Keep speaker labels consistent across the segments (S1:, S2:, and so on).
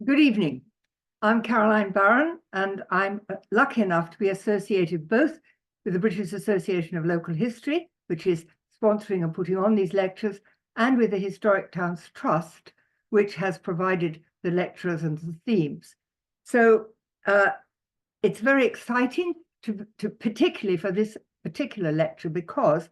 S1: Good evening. I'm Caroline Barron, and I'm lucky enough to be associated both with the British Association of Local History, which is sponsoring and putting on these lectures, and with the Historic Towns Trust, which has provided the lecturers and the themes. So it's very exciting to particularly for this particular lecture, because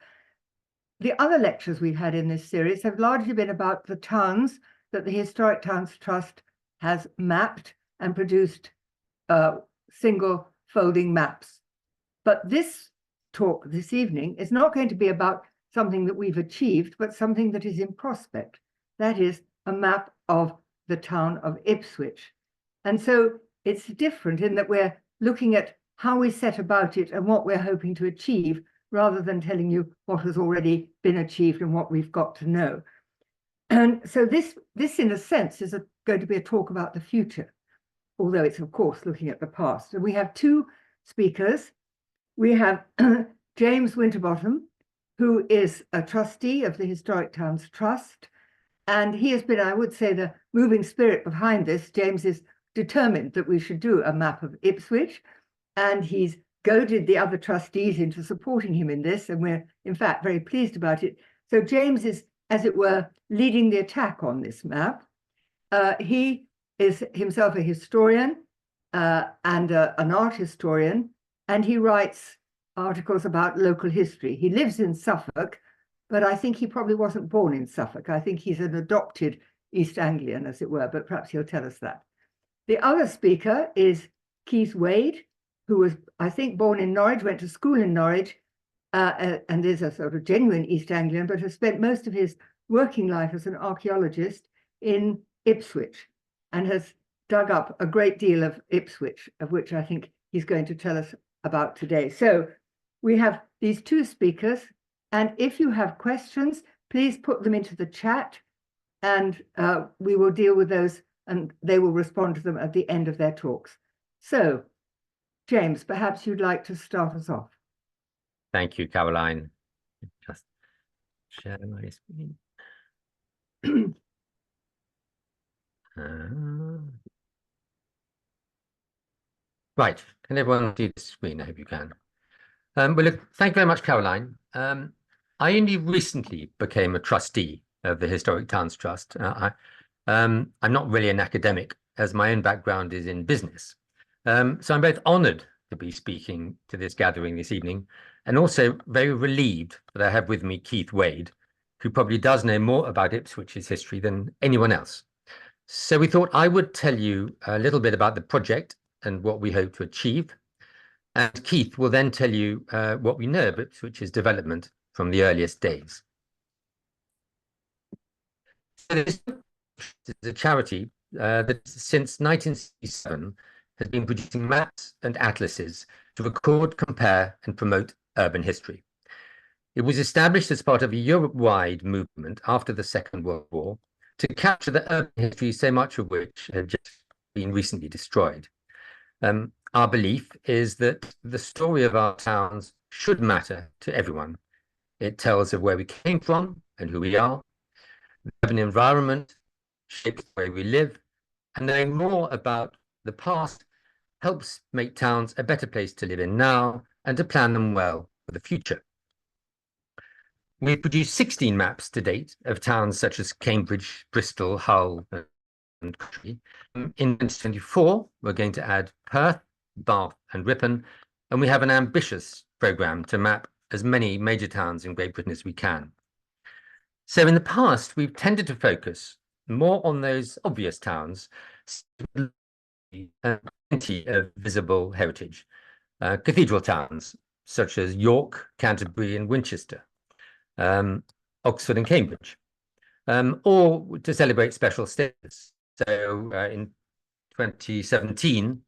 S1: the other lectures we've had in this series have largely been about the towns that the Historic Towns Trust has mapped and produced single folding maps. But this talk this evening is not going to be about something that we've achieved, but something that is in prospect. That is a map of the town of Ipswich. And so it's different in that we're looking at how we set about it and what we're hoping to achieve, rather than telling you what has already been achieved and what we've got to know. And so this in a sense, is going to be a talk about the future, although it's, of course, looking at the past. And we have two speakers. We have James Winterbotham, who is a trustee of the Historic Towns Trust. And he has been, I would say, the moving spirit behind this. James is determined that we should do a map of Ipswich, and he's goaded the other trustees into supporting him in this. And we're, in fact, very pleased about it. So James is, as it were, leading the attack on this map. He is himself a historian and an art historian, and he writes articles about local history. He lives in Suffolk, but I think he probably wasn't born in Suffolk. I think he's an adopted East Anglian, as it were, but perhaps he'll tell us that. The other speaker is Keith Wade, who was, I think, born in Norwich, went to school in Norwich, and is a sort of genuine East Anglian, but has spent most of his working life as an archaeologist in Ipswich, and has dug up a great deal of Ipswich, of which I think he's going to tell us about today. So we have these two speakers, and if you have questions, please put them into the chat, and we will deal with those, and they will respond to them at the end of their talks. So, James, perhaps you'd like to start us off.
S2: Thank you, Caroline. Just share my screen. Right, can everyone see the screen? I hope you can. Well, look, thank you very much, Caroline. I only recently became a trustee of the Historic Towns Trust. I'm not really an academic, as my own background is in business. So I'm both honoured to be speaking to this gathering this evening, and also very relieved that I have with me Keith Wade, who probably does know more about Ipswich's history than anyone else. So we thought I would tell you a little bit about the project and what we hope to achieve. And Keith will then tell you what we know of Ipswich's development from the earliest days. So this is a charity that since 1967 has been producing maps and atlases to record, compare, and promote urban history. It was established as part of a Europe-wide movement after the Second World War to capture the urban history, so much of which had just been recently destroyed. Our belief is that the story of our towns should matter to everyone. It tells of where we came from and who we are. The urban environment shapes the way we live, and knowing more about the past helps make towns a better place to live in now and to plan them well for the future. We've produced 16 maps to date of towns such as Cambridge, Bristol, Hull, and Coventry. In 2024, we're going to add Perth, Bath, and Ripon, and we have an ambitious programme to map as many major towns in Great Britain as we can. So in the past, we've tended to focus more on those obvious towns, plenty of visible heritage, cathedral towns such as York, Canterbury, and Winchester, Oxford and Cambridge, or to celebrate special status. So in 2017,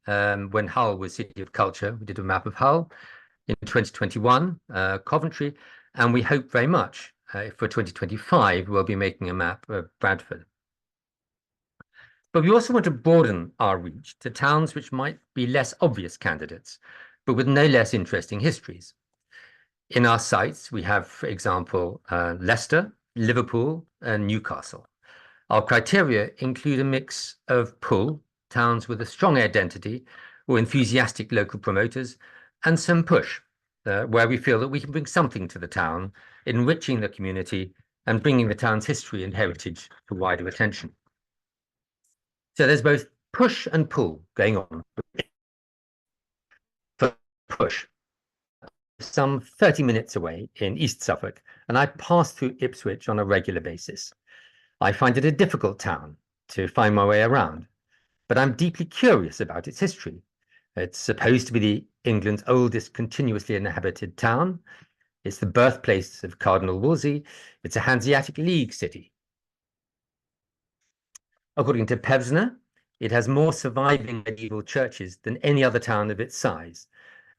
S2: when Hull was City of Culture, we did a map of Hull. In 2021, Coventry, and we hope very much for 2025, we'll be making a map of Bradford. But we also want to broaden our reach to towns which might be less obvious candidates, but with no less interesting histories. In our sites, we have, for example, Leicester, Liverpool, and Newcastle. Our criteria include a mix of pull towns with a strong identity or enthusiastic local promoters, and some push, where we feel that we can bring something to the town, enriching the community and bringing the town's history and heritage to wider attention. So there's both push and pull going on. For push, some 30 minutes away in East Suffolk, and I pass through Ipswich on a regular basis. I find it a difficult town to find my way around, but I'm deeply curious about its history. It's supposed to be England's oldest continuously inhabited town. It's the birthplace of Cardinal Wolsey. It's a Hanseatic League city. According to Pevsner, it has more surviving medieval churches than any other town of its size,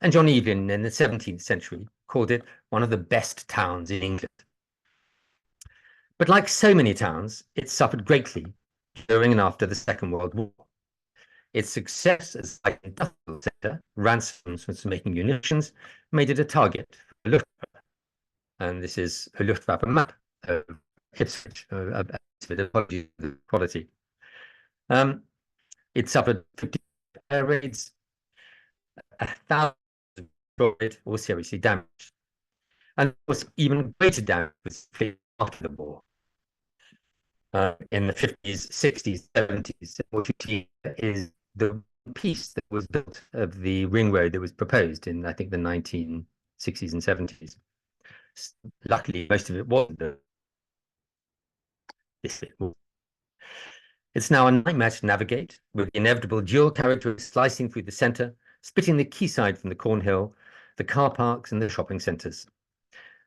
S2: and John Evelyn in the 17th century called it one of the best towns in England. But like so many towns, it suffered greatly during and after the Second World War. Its success as an industrial centre, ransoms from making munitions, made it a target for Luftwaffe. And this is a Luftwaffe map of Ipswich, apologies for the quality. It suffered 50 air raids, 1,000 destroyed or seriously damaged. And of course, even greater damage was after the war. In the 50s, 60s, 70s, what you see is the piece that was built of the ring road that was proposed in, I think, the 1960s and 70s. Luckily, most of it was this bit. It's now a nightmare to navigate, with the inevitable dual carriageways slicing through the centre, splitting the quayside from the Cornhill, the car parks and the shopping centres.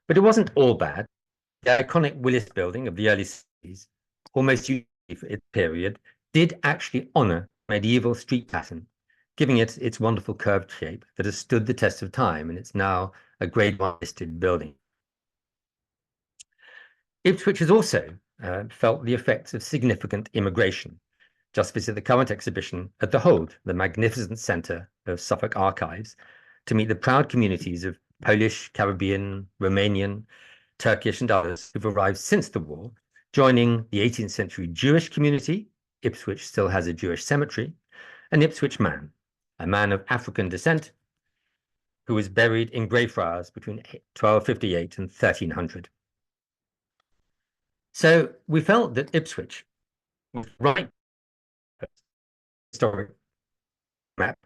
S2: But it wasn't all bad. The iconic Willis building of the early 60s, almost unique for its period, did actually honour medieval street pattern, giving it its wonderful curved shape that has stood the test of time, and it's now a Grade 1 listed building. Ipswich has also felt the effects of significant immigration. Just visit the current exhibition at the Hold, the magnificent centre of Suffolk archives, to meet the proud communities of Polish, Caribbean, Romanian, Turkish and others who've arrived since the war, joining the 18th century Jewish community. Ipswich still has a Jewish cemetery, an Ipswich man, a man of African descent, who was buried in Greyfriars between 1258 and 1300. So we felt that Ipswich was right historic map.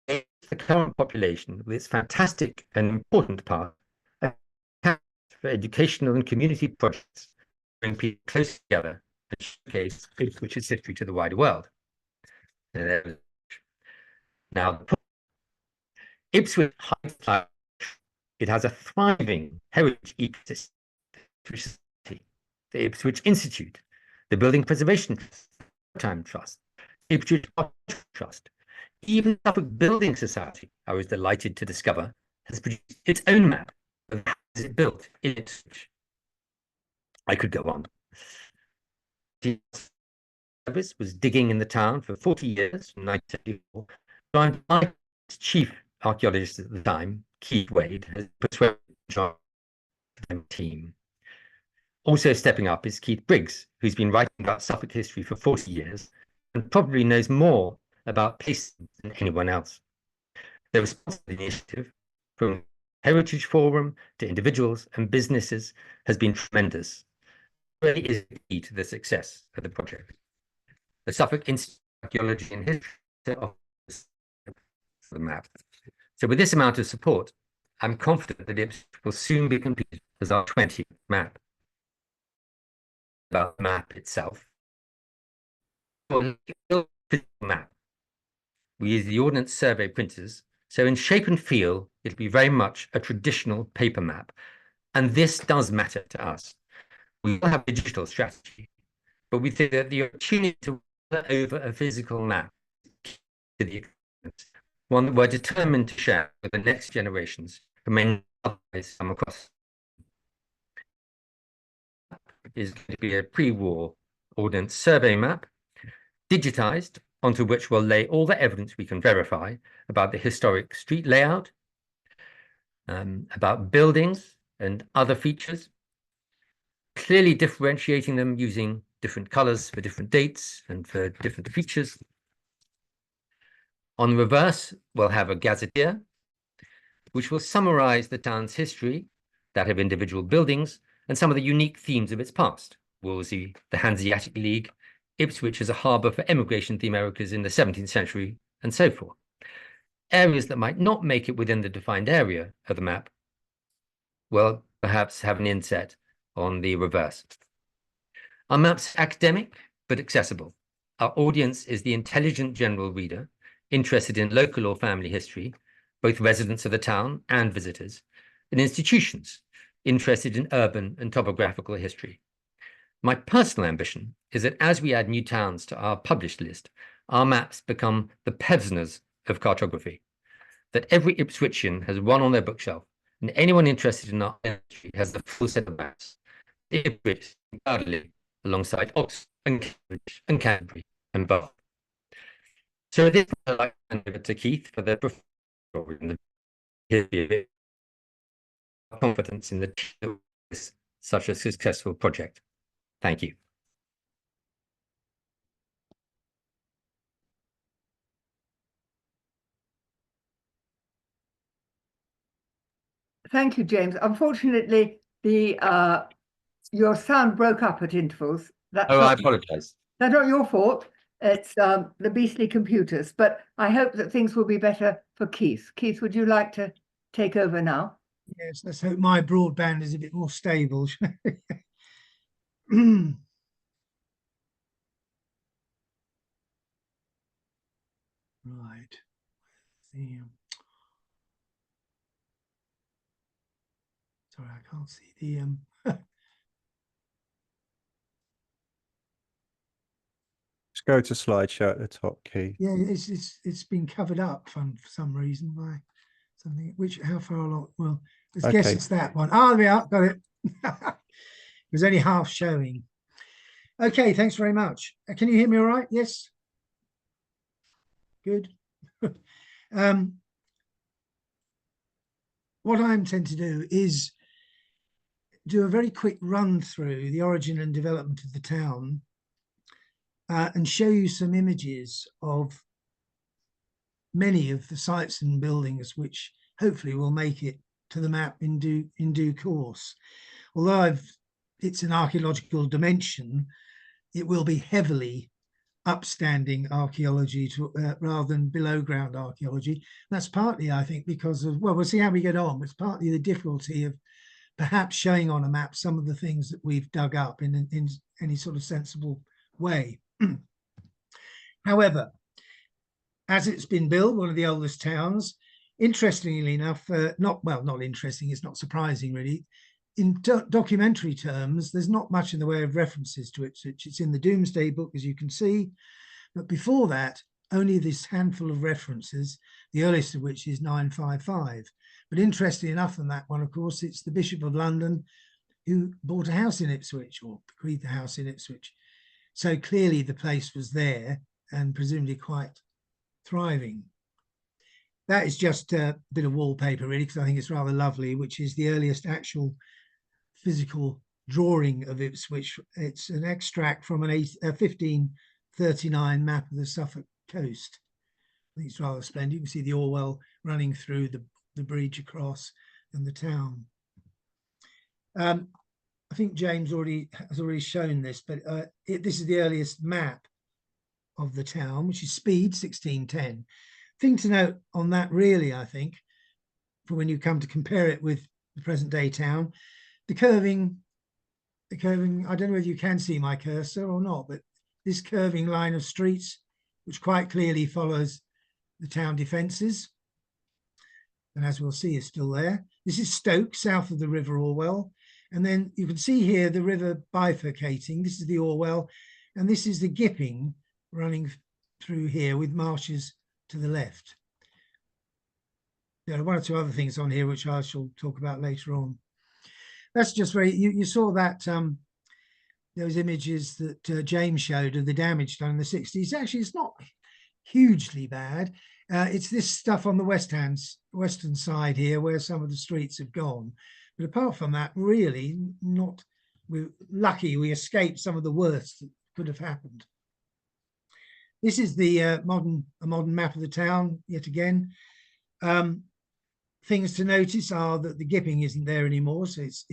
S2: The current population with its fantastic and important part for educational and community projects, bring people close together and showcase Ipswich's history to the wider world. Now, Ipswich High, it has a thriving heritage ecosystem. The Ipswich Institute, the Building Preservation Trust, Ipswich Trust, even Suffolk Building Society, I was delighted to discover, has produced its own map of how is it built in Ipswich. I could go on. The service was digging in the town for 40 years, from 1974, joined by its chief archaeologist at the time, Keith Wade, has persuaded the team. Also stepping up is Keith Briggs, who's been writing about Suffolk history for 40 years and probably knows more about places than anyone else. The response to the initiative, from Heritage Forum to individuals and businesses, has been tremendous. It really is the key to the success of the project. The Suffolk Institute of Archaeology and History offers the map. So with this amount of support, I'm confident that it will soon be completed as our 20th map. About the map itself. Map. We use the Ordnance Survey printers, so in shape and feel, it'll be very much a traditional paper map. And this does matter to us. We will have a digital strategy, but we think that the opportunity to over a physical map to the one that we're determined to share with the next generations who may otherwise come across. Is going to be a pre-war Ordnance Survey map, digitized, onto which we'll lay all the evidence we can verify about the historic street layout, about buildings and other features, clearly differentiating them using different colours for different dates and for different features. On the reverse, we'll have a gazetteer, which will summarise the town's history, that of individual buildings, and some of the unique themes of its past. Wolsey, the Hanseatic League, Ipswich as a harbour for emigration to the Americas in the 17th century, and so forth. Areas that might not make it within the defined area of the map will perhaps have an inset on the reverse. Our map's academic but accessible. Our audience is the intelligent general reader interested in local or family history, both residents of the town and visitors, and institutions interested in urban and topographical history. My personal ambition is that as we add new towns to our published list, our maps become the Pevsners of cartography, that every Ipswichian has one on their bookshelf, and anyone interested in our history has the full set of maps. Ipswich, Dudley, alongside Oxford and Cambridge and Canterbury and Bath. So at this point, I'd like to hand over to Keith for the confidence in the such a successful project. Thank you.
S1: Thank you, James. Unfortunately, your sound broke up at intervals.
S2: I apologise.
S1: That's not your fault. It's the beastly computers. But I hope that things will be better for Keith. Keith, would you like to take over now?
S3: Yes, let's hope my broadband is a bit more stable. Right. Sorry, I can't see the
S4: Just go to slideshow at the top, Keith.
S3: Yeah, it's been covered up for some reason by something. How far along? Well, let's guess it's that one. Ah, there we are. Got it. It was only half showing. Okay, thanks very much. Can you hear me all right? Yes. Good. What I intend to do is do a very quick run through the origin and development of the town and show you some images of many of the sites and buildings which hopefully will make it to the map in due course. Although it's an archaeological dimension, it will be heavily upstanding archaeology rather than below ground archaeology. That's partly, I think, because of, well, we'll see how we get on. It's partly the difficulty of perhaps showing on a map some of the things that we've dug up in any sort of sensible way. However, as it's been built, one of the oldest towns, interestingly enough, not interesting, it's not surprising really. In documentary terms, there's not much in the way of references to it. It's in the Domesday Book, as you can see. But before that, only this handful of references, the earliest of which is 955. But interestingly enough than that one, of course, it's the Bishop of London who bought a house in Ipswich, or bequeathed a house in Ipswich. So clearly the place was there and presumably quite thriving. That is just a bit of wallpaper, really, because I think it's rather lovely, which is the earliest actual physical drawing of Ipswich. It's an extract from a 1539 map of the Suffolk coast. I think it's rather splendid. You can see the Orwell running through the bridge across and the town. I think James has already shown this, but this is the earliest map of the town, which is Speed 1610. Thing to note on that, really, I think, for when you come to compare it with the present day town, the curving, I don't know whether you can see my cursor or not, but this curving line of streets, which quite clearly follows the town defences, and as we'll see is still there. This is Stoke, south of the River Orwell. And then you can see here the river bifurcating. This is the Orwell, and this is the Gipping running through here with marshes to the left. There are one or two other things on here which I shall talk about later on. That's just very, you saw that those images that James showed of the damage done in the 60s. Actually, it's not hugely bad. It's this stuff on the western side here where some of the streets have gone. But apart from that, really not we're lucky we escaped some of the worst that could have happened. This is the modern map of the town yet again. Things to notice are that the Gipping isn't there anymore, so it's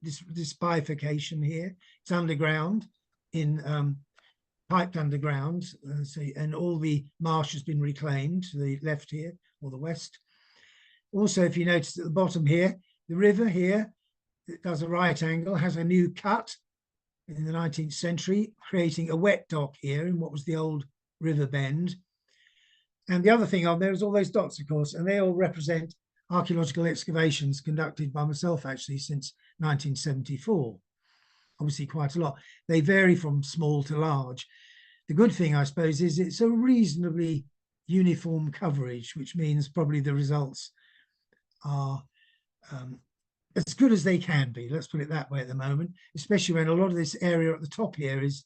S3: this bifurcation here. It's underground, in piped underground, and all the marsh has been reclaimed to the left here or the west. Also, if you notice at the bottom here, the river here, it does a right angle, has a new cut in the 19th century, creating a wet dock here in what was the old river bend. And the other thing on there is all those dots, of course, and they all represent archaeological excavations conducted by myself actually since 1974. Obviously quite a lot. They vary from small to large. The good thing, I suppose, is it's a reasonably uniform coverage, which means probably the results are as good as they can be, let's put it that way at the moment, especially when a lot of this area at the top here is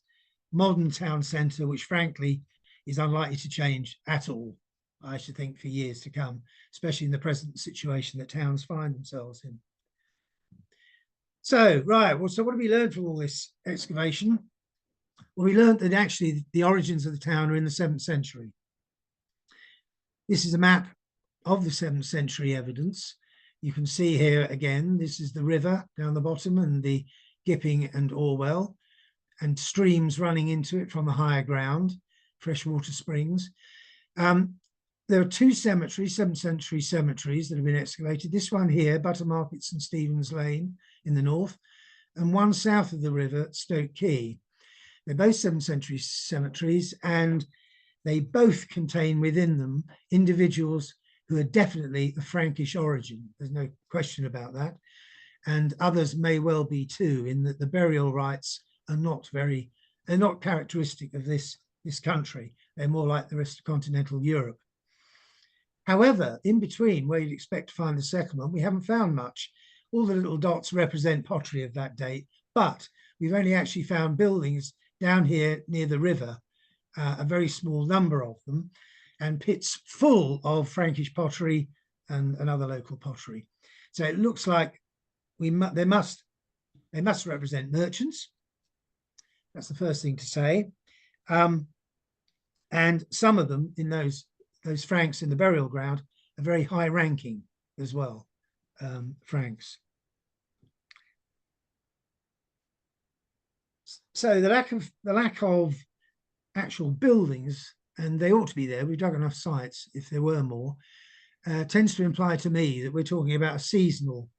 S3: modern town centre, which frankly is unlikely to change at all, I should think, for years to come, especially in the present situation that towns find themselves in. So, right, well, so what have we learned from all this excavation? Well, we learned that actually the origins of the town are in the 7th century. This is a map of the 7th century evidence. You can see here again, this is the river down the bottom and the Gipping and Orwell, and streams running into it from the higher ground, freshwater springs. There are 2 cemeteries, 7th century cemeteries that have been excavated. This one here, Buttermarket St Stephen's Lane in the north, and one south of the river at Stoke Quay. They're both 7th century cemeteries, and they both contain within them individuals who are definitely of Frankish origin. There's no question about that. And others may well be too, in that the burial rites are they're not characteristic of this country. They're more like the rest of continental Europe. However, in between where you'd expect to find the settlement, we haven't found much. All the little dots represent pottery of that date, but we've only actually found buildings down here near the river, a very small number of them, and pits full of Frankish pottery and other local pottery. So it looks like they must represent merchants. That's the first thing to say. And some of them in those Franks in the burial ground are very high ranking as well, Franks. So the lack of actual buildings, and they ought to be there, we've dug enough sites if there were more, tends to imply to me that we're talking about a seasonal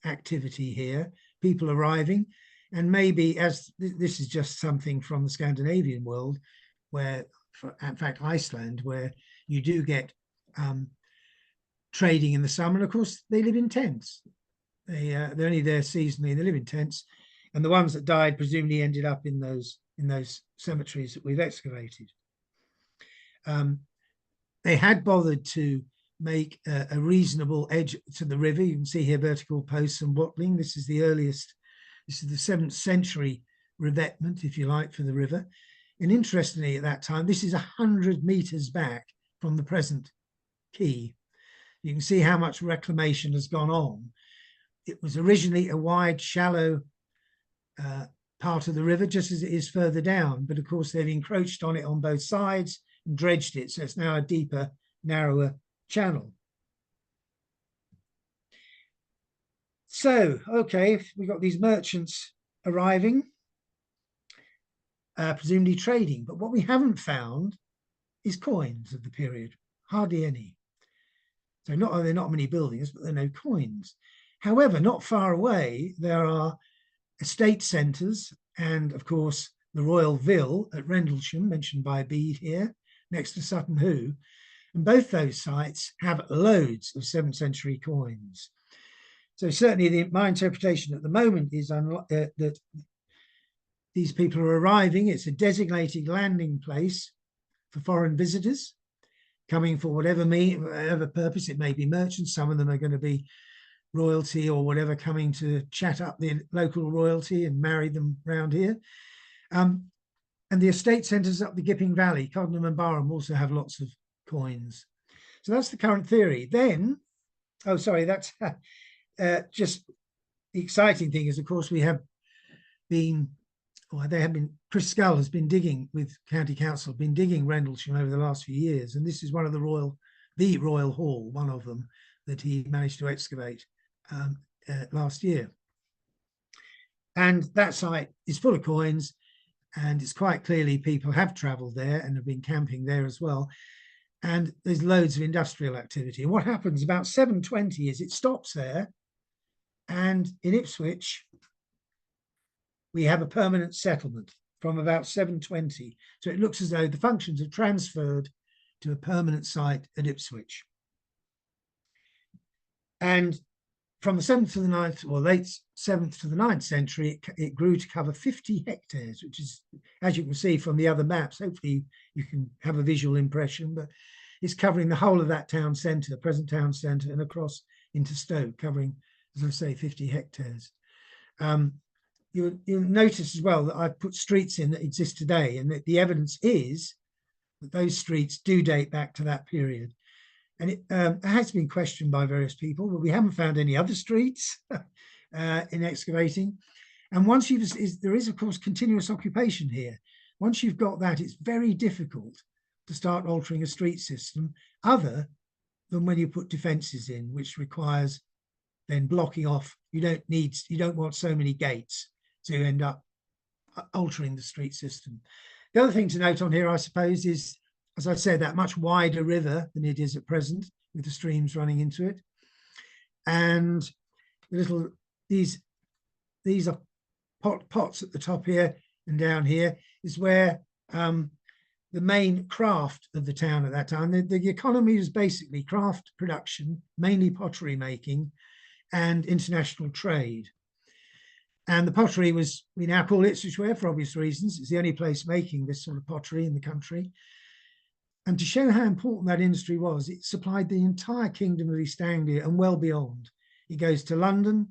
S3: activity here, people arriving, and maybe, as this is just something from the Scandinavian world, where, in fact, Iceland, where you do get trading in the summer, and of course they live in tents. They're only there seasonally, and they live in tents, and the ones that died presumably ended up in those cemeteries that we've excavated. They had bothered to make a reasonable edge to the river. You can see here vertical posts and watling. This is the earliest, this is the 7th century revetment, if you like, for the river. And interestingly, at that time, this is 100 meters back from the present quay. You can see how much reclamation has gone on. It was originally a wide, shallow part of the river, just as it is further down. But of course, they've encroached on it on both sides and dredged it. So it's now a deeper, narrower channel. So, okay, we've got these merchants arriving, presumably trading. But what we haven't found is coins of the period, hardly any. So not only not many buildings, but there are no coins. However, not far away, there are estate centres and, of course, the Royal Vill at Rendlesham, mentioned by Bede here, next to Sutton Hoo. And both those sites have loads of 7th century coins. So certainly my interpretation at the moment is that these people are arriving. It's a designated landing place for foreign visitors coming for whatever purpose. It may be merchants. Some of them are going to be royalty or whatever, coming to chat up the local royalty and marry them round here. And the estate centres up the Gipping Valley, Coddenham and Barham, also have lots of coins. So that's the current theory. Then, oh, sorry, that's just the exciting thing is, of course, we have been, or they have been, Chris Scull has been digging with County Council, been digging Rendlesham over the last few years. And this is one of the Royal Hall, one of them that he managed to excavate last year. And that site is full of coins, and it's quite clearly people have travelled there and have been camping there as well. And there's loads of industrial activity. And what happens about 720 is it stops there. And in Ipswich, we have a permanent settlement from about 720. So it looks as though the functions have transferred to a permanent site at Ipswich. And from the 7th to the 9th, or late 7th to the 9th century, it grew to cover 50 hectares, which is, as you can see from the other maps, hopefully you can have a visual impression, but it's covering the whole of that town centre, present town centre, and across into Stoke, covering, as I say, 50 hectares. You'll notice as well that I've put streets in that exist today, and that the evidence is that those streets do date back to that period. And it has been questioned by various people, but we haven't found any other streets in excavating. And once there is, of course, continuous occupation here. Once you've got that, it's very difficult to start altering a street system other than when you put defences in, which requires then blocking off. You don't want so many gates to end up altering the street system. The other thing to note on here, I suppose, is, as I said, that much wider river than it is at present, with the streams running into it. And these are pots at the top here and down here is where the main craft of the town at that time, the economy was basically craft production, mainly pottery making and international trade. And the pottery was, we now call Ipswich ware for obvious reasons. It's the only place making this sort of pottery in the country. And to show how important that industry was, it supplied the entire kingdom of East Anglia and well beyond. It goes to London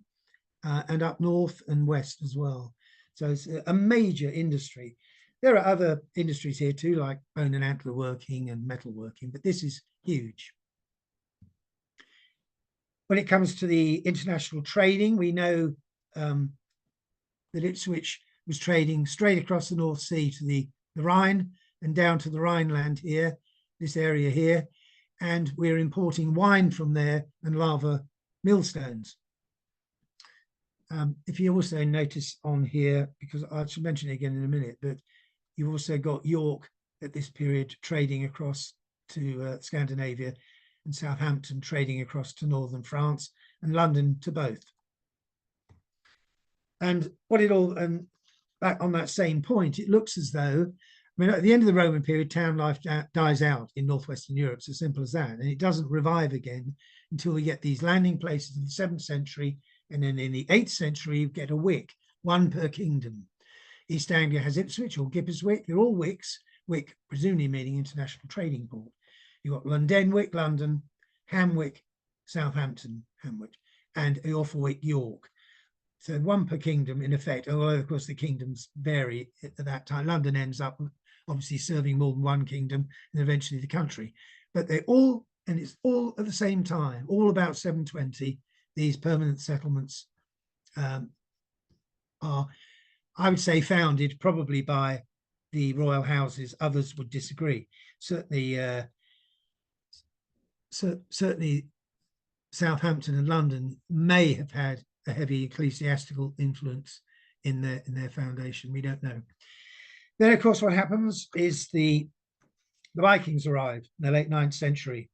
S3: and up north and west as well. So it's a major industry. There are other industries here too, like bone and antler working and metal working, but this is huge. When it comes to the international trading, we know that Ipswich was trading straight across the North Sea to the Rhine and down to the Rhineland here, this area here, and we're importing wine from there and lava millstones. If you also notice on here, because I should mention it again in a minute, but you've also got York at this period trading across to Scandinavia, and Southampton trading across to northern France, and London to both. And what it all, and back on that same point, it looks as though, I mean, at the end of the Roman period, town life dies out in northwestern Europe. It's as simple as that. And it doesn't revive again until we get these landing places in the 7th century. And then in the 8th century, you get a wick, one per kingdom. East Anglia has Ipswich or Gipperswick. They're all wicks, wick presumably meaning international trading port. You've got Londonwick, London, Hamwick, Southampton, Hamwick, and Orfordwick, York. So one per kingdom in effect, although of course the kingdoms vary at that time. London ends up obviously serving more than one kingdom and eventually the country. But they're all, and it's all at the same time, all about 720, these permanent settlements are, I would say, founded probably by the royal houses. Others would disagree. Certainly, certainly Southampton and London may have had a heavy ecclesiastical influence in their foundation. We don't know. Then, of course, what happens is the Vikings arrive in the late 9th century,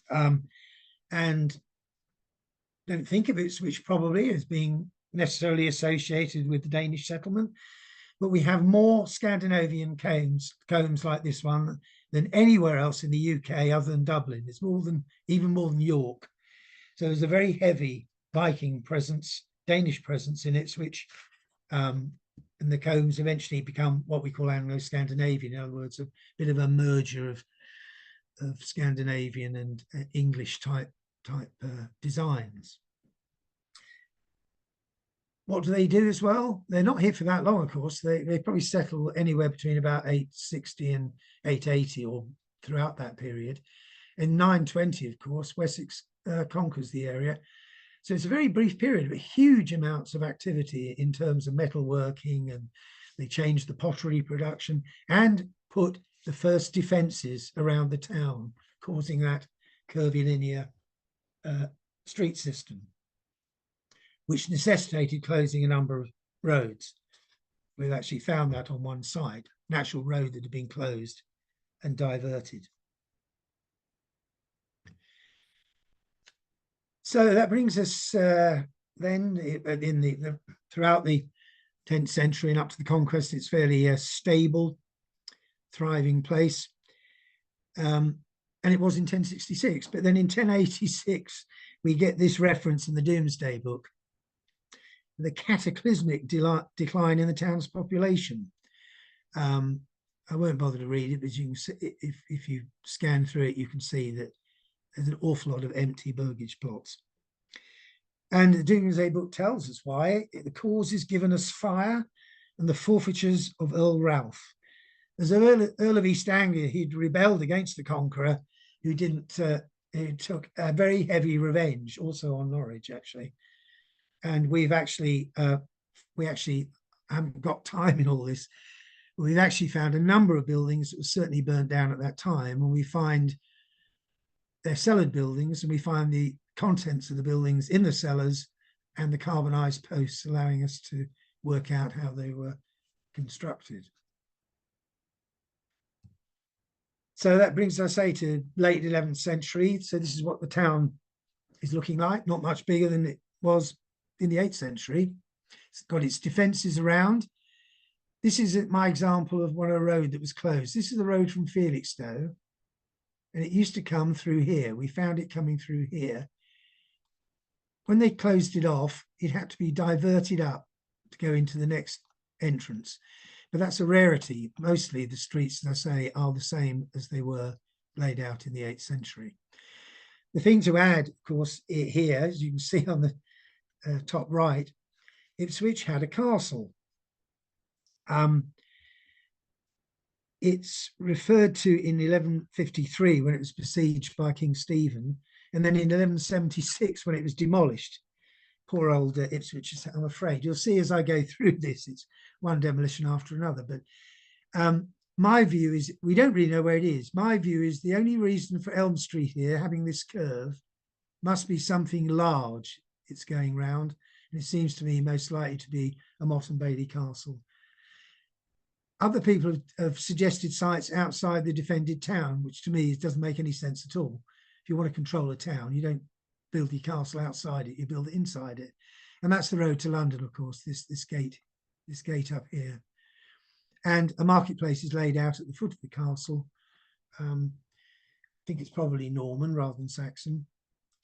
S3: and don't think of Ipswich probably as being necessarily associated with the Danish settlement, but we have more Scandinavian combs like this one than anywhere else in the UK other than Dublin. It's even more than York. So there's a very heavy Viking presence, Danish presence in Ipswich, and the combs eventually become what we call Anglo-Scandinavian. In other words, a bit of a merger of Scandinavian and English type designs. What do they do as well? They're not here for that long, of course. They probably settle anywhere between about 860 and 880 or throughout that period. In 920, of course, Wessex conquers the area. So it's a very brief period, but huge amounts of activity in terms of metalworking, and they changed the pottery production and put the first defences around the town, causing that curvilinear street system, which necessitated closing a number of roads. We've actually found that on one side, an actual road that had been closed and diverted. So that brings us then throughout the 10th century and up to the conquest, it's fairly stable, thriving place. And it was in 1066, but then in 1086, we get this reference in the Domesday Book, the cataclysmic decline in the town's population. I won't bother to read it, but you can see, if you scan through it, you can see that there's an awful lot of empty burgage plots. And the Domesday Book tells us why. The cause is given as fire and the forfeitures of Earl Ralph. As Earl of East Anglia, he'd rebelled against the conqueror, who took a very heavy revenge, also on Norwich, actually. And we actually haven't got time in all this. We've actually found a number of buildings that were certainly burnt down at that time, and we find they're cellared buildings, and we find the contents of the buildings in the cellars and the carbonized posts, allowing us to work out how they were constructed. So that brings us, say, to late 11th century. So this is what the town is looking like, not much bigger than it was in the 8th century. It's got its defences around. This is my example of a road that was closed. This is the road from Felixstowe, and it used to come through here. We found it coming through here. When they closed it off, it had to be diverted up to go into the next entrance. But that's a rarity. Mostly the streets, as I say, are the same as they were laid out in the 8th century. The thing to add, of course, here, as you can see on the top right, Ipswich had a castle. It's referred to in 1153 when it was besieged by King Stephen, and then in 1176 when it was demolished. Poor old Ipswich, I'm afraid. You'll see as I go through this, it's one demolition after another. But my view is we don't really know where it is. My view is the only reason for Elm Street here having this curve must be something large it's going round. And it seems to me most likely to be a Motte and Bailey Castle. Other people have suggested sites outside the defended town, which to me doesn't make any sense at all. If you want to control a town, you don't build your castle outside it, you build it inside it. And that's the road to London, of course, this gate up here. And a marketplace is laid out at the foot of the castle. I think it's probably Norman rather than Saxon.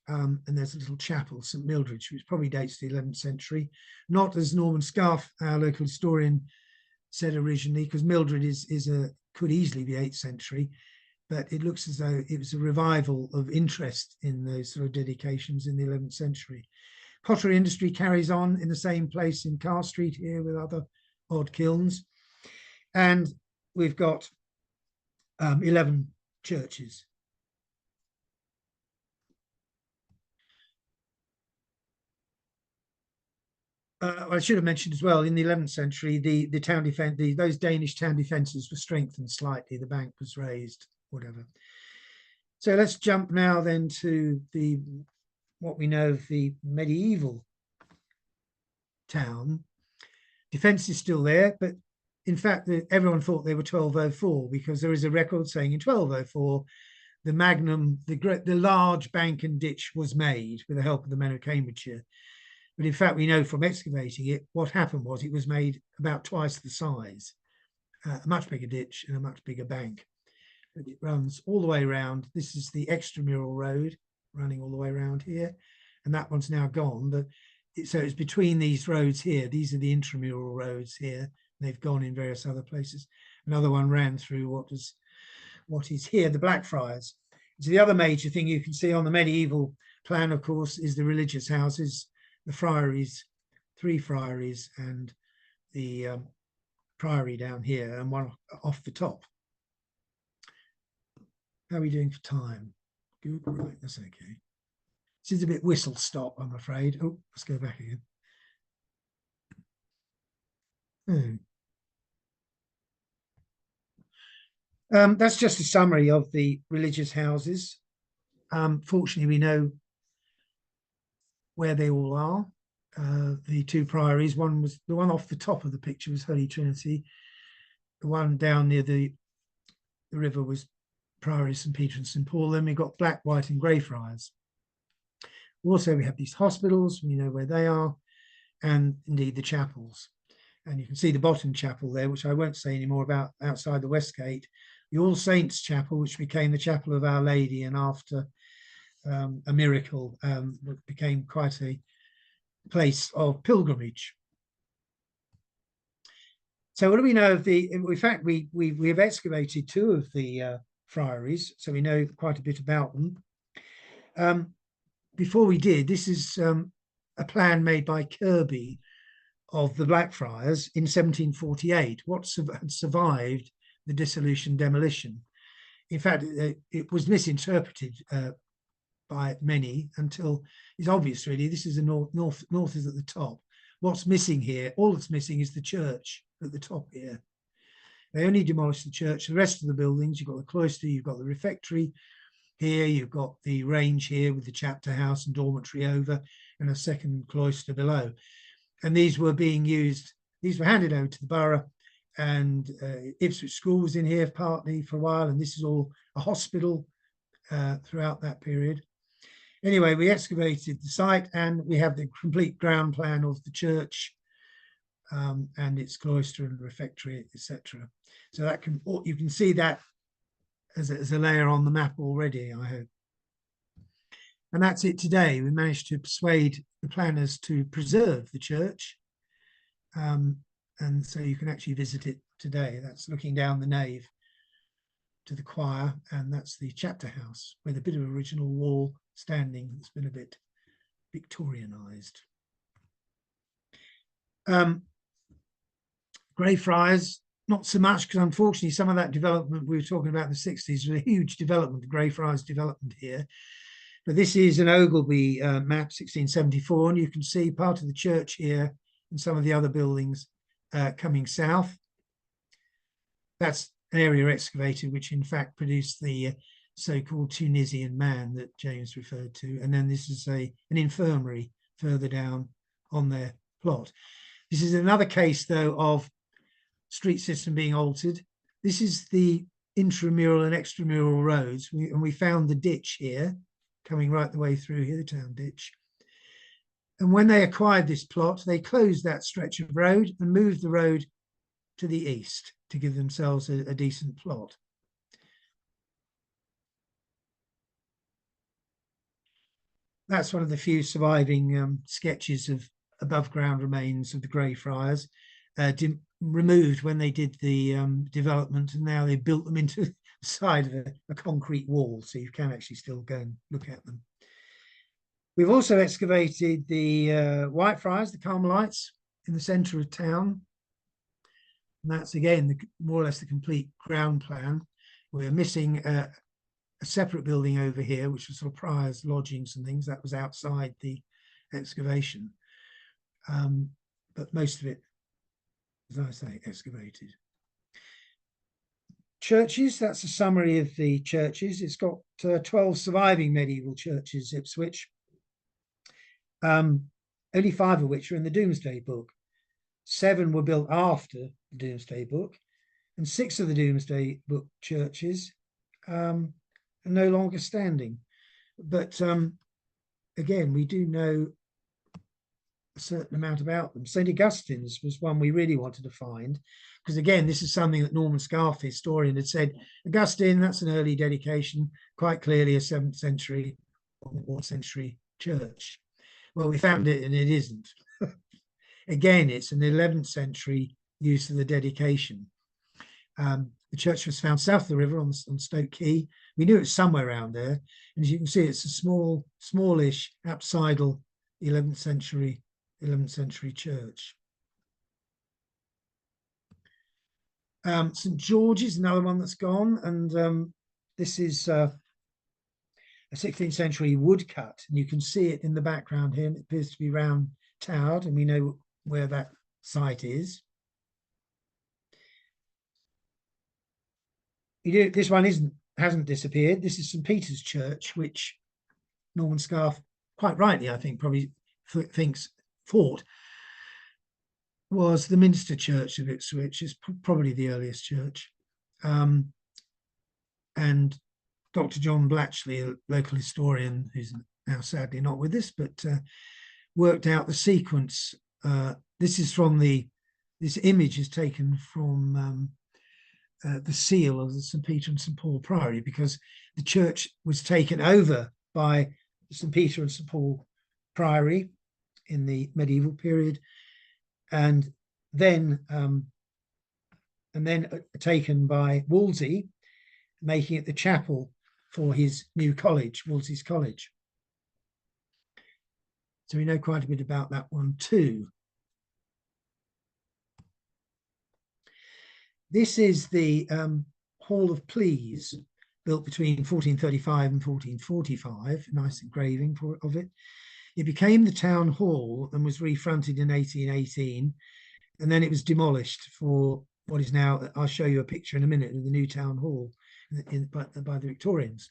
S3: And there's a little chapel, St Mildred's, which probably dates to the 11th century. Not as Norman Scarf, our local historian, said originally, because Mildred could easily be 8th century, but it looks as though it was a revival of interest in those sort of dedications in the 11th century. Pottery industry carries on in the same place in Carr Street here with other odd kilns. And we've got 11 churches. I should have mentioned as well, in the 11th century, the town defense, those Danish town defences were strengthened slightly. The bank was raised, whatever. So let's jump now then to what we know of the medieval town. Defence is still there, but in fact, everyone thought they were 1204 because there is a record saying in 1204 the Magnum, the large bank and ditch was made with the help of the men of Cambridgeshire. But in fact, we know from excavating it, what happened was it was made about twice the size, a much bigger ditch and a much bigger bank. But it runs all the way around. This is the extramural road running all the way around here. And that one's now gone. But so it's between these roads here. These are the intramural roads here. They've gone in various other places. Another one ran through what is here, the Blackfriars. So the other major thing you can see on the medieval plan, of course, is the religious houses, the friaries, 3 friaries, and the priory down here, and one off the top. How are we doing for time? Good, right, that's okay. This is a bit whistle stop, I'm afraid. Oh, let's go back again. That's just a summary of the religious houses. Fortunately, we know where they all are. The two priories, one was the one off the top of the picture was Holy Trinity. The one down near the river was Priory St. Peter and St. Paul. Then we've got Black, White and Greyfriars. Also, we have these hospitals, we know where they are, and indeed the chapels. And you can see the bottom chapel there, which I won't say any more about, outside the West Gate. The All Saints Chapel, which became the Chapel of Our Lady, and after a miracle, became quite a place of pilgrimage. So what do we know of the, in fact, we have excavated two of the friaries, so we know quite a bit about them. Before we did, this is a plan made by Kirby of the Blackfriars in 1748, what had survived the dissolution demolition. In fact, it was misinterpreted by many until it's obvious, really. This is the north is at the top. What's missing here, all that's missing is the church at the top here. They only demolished the church. The rest of the buildings, you've got the cloister, you've got the refectory here, you've got the range here with the chapter house and dormitory over, and a second cloister below. And these were being used, these were handed over to the borough, and Ipswich School was in here partly for a while, and this is all a hospital throughout that period. Anyway, we excavated the site and we have the complete ground plan of the church and its cloister and refectory, etc. So that can, you can see that as a layer on the map already, I hope. And that's it today. We managed to persuade the planners to preserve the church. And so you can actually visit it today. That's looking down the nave to the choir, and that's the chapter house with a bit of original wall standing. It's been a bit Victorianized. Greyfriars, not so much, because unfortunately some of that development we were talking about in the 60s was a huge development, the Greyfriars development here. But this is an Ogleby map, 1674, and you can see part of the church here and some of the other buildings coming south. That's an area excavated, which in fact produced the so-called Tunisian man that James referred to. And then this is an infirmary further down on their plot. This is another case, though, of street system being altered. This is the intramural and extramural roads, and we found the ditch here, coming right the way through here, the town ditch. And when they acquired this plot, they closed that stretch of road and moved the road to the east to give themselves a decent plot. That's one of the few surviving sketches of above ground remains of the Greyfriars, removed when they did the development, and now they built them into the side of a concrete wall, so you can actually still go and look at them. We've also excavated the Whitefriars, the Carmelites, in the centre of town. And that's again more or less the complete ground plan. We're missing a separate building over here, which was sort of priors, lodgings and things. That was outside the excavation. But most of it, as I say, excavated. Churches, that's a summary of the churches. It's got 12 surviving medieval churches, Ipswich. Only 5 of which are in the Domesday Book. 7 were built after the Domesday Book, and 6 of the Domesday Book churches are no longer standing. But again, we do know a certain amount about them. St. Augustine's was one we really wanted to find, because again, this is something that Norman Scarfe, the historian, had said, Augustine, that's an early dedication, quite clearly a 7th century or 4th century church. Well, we found it and it isn't. Again, it's an 11th century use of the dedication. The church was found south of the river on Stoke Quay. We knew it was somewhere around there. And as you can see, it's a smallish, apsidal 11th century church. St. George's, another one that's gone. And this is a 16th century woodcut, and you can see it in the background here. It appears to be round towered, and we know where that site is. This one hasn't disappeared. This is St. Peter's Church, which Norman Scarfe, quite rightly, I think, probably thought was the Minster Church of Ipswich. Is probably the earliest church. And Dr. John Blatchley, a local historian who's now sadly not with us, but worked out the sequence. This image is taken from the seal of the St. Peter and St. Paul Priory, because the church was taken over by St. Peter and St. Paul Priory in the medieval period, and then taken by Wolsey, making it the chapel for his new college, Wolsey's College. So we know quite a bit about that one too. This is the Hall of Pleas, built between 1435 and 1445, nice engraving of it. It became the town hall and was refronted in 1818, and then it was demolished for what is now, I'll show you a picture in a minute, of the new town hall by the Victorians.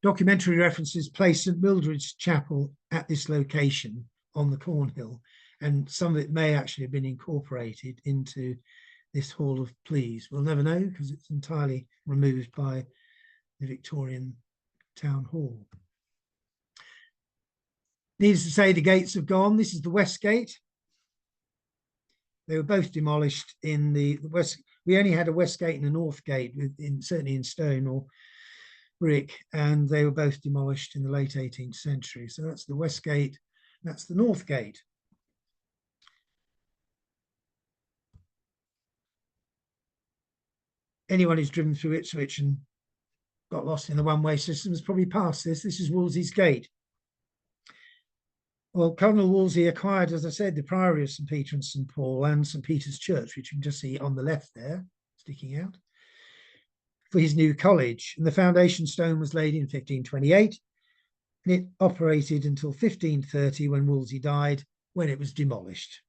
S3: Documentary references place St. Mildred's Chapel at this location on the Cornhill, and some of it may actually have been incorporated into this Hall of Pleas. We'll never know, because it's entirely removed by the Victorian Town Hall. Needless to say, the gates have gone. This is the West Gate. They were both demolished in the West. We only had a West Gate and a North Gate, certainly in stone or brick, and they were both demolished in the late 18th century. So that's the West Gate, that's the North Gate. Anyone who's driven through Ipswich and got lost in the one-way system has probably passed this. This is Wolsey's Gate. Well, Cardinal Wolsey acquired, as I said, the Priory of St. Peter and St. Paul and St. Peter's Church, which you can just see on the left there, sticking out, for his new college. And the foundation stone was laid in 1528, and it operated until 1530, when Wolsey died, when it was demolished.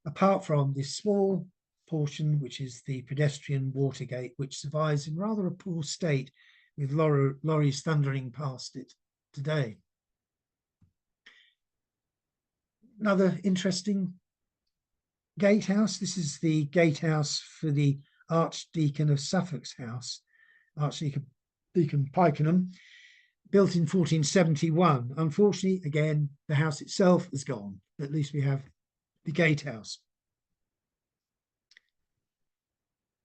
S3: Apart from this small portion, which is the pedestrian Watergate, which survives in rather a poor state, with lorries thundering past it today. Another interesting gatehouse. This is the gatehouse for the Archdeacon of Suffolk's house, Archdeacon Pykenham, built in 1471. Unfortunately, again, the house itself is gone. At least we have the gatehouse.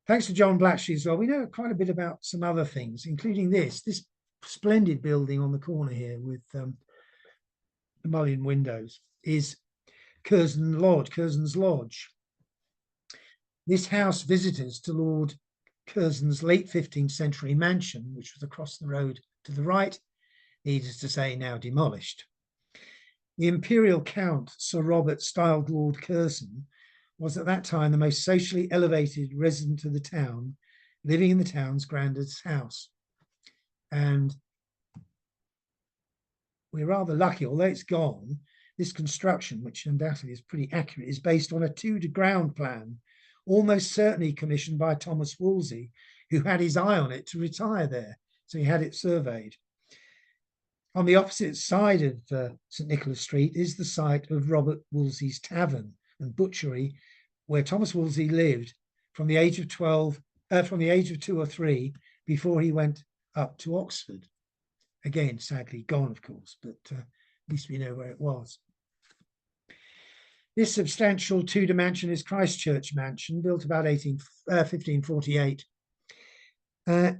S3: Thanks to John Blatchley as well, we know quite a bit about some other things, including this splendid building on the corner here with the mullioned windows is Curzon's Lodge. This house visitors to Lord Curzon's late 15th century mansion, which was across the road to the right, needless to say, now demolished. The Imperial Count Sir Robert, styled Lord Curzon, was at that time the most socially elevated resident of the town, living in the town's grandest house. And we're rather lucky, although it's gone, this construction, which undoubtedly is pretty accurate, is based on a to-ground plan, almost certainly commissioned by Thomas Wolsey, who had his eye on it to retire there. So he had it surveyed. On the opposite side of St. Nicholas Street is the site of Robert Wolsey's Tavern and Butchery, where Thomas Wolsey lived from the age of 2 or 3, before he went up to Oxford. Again, sadly gone, of course, but at least we know where it was. This substantial Tudor mansion is Christchurch Mansion, built about 1548.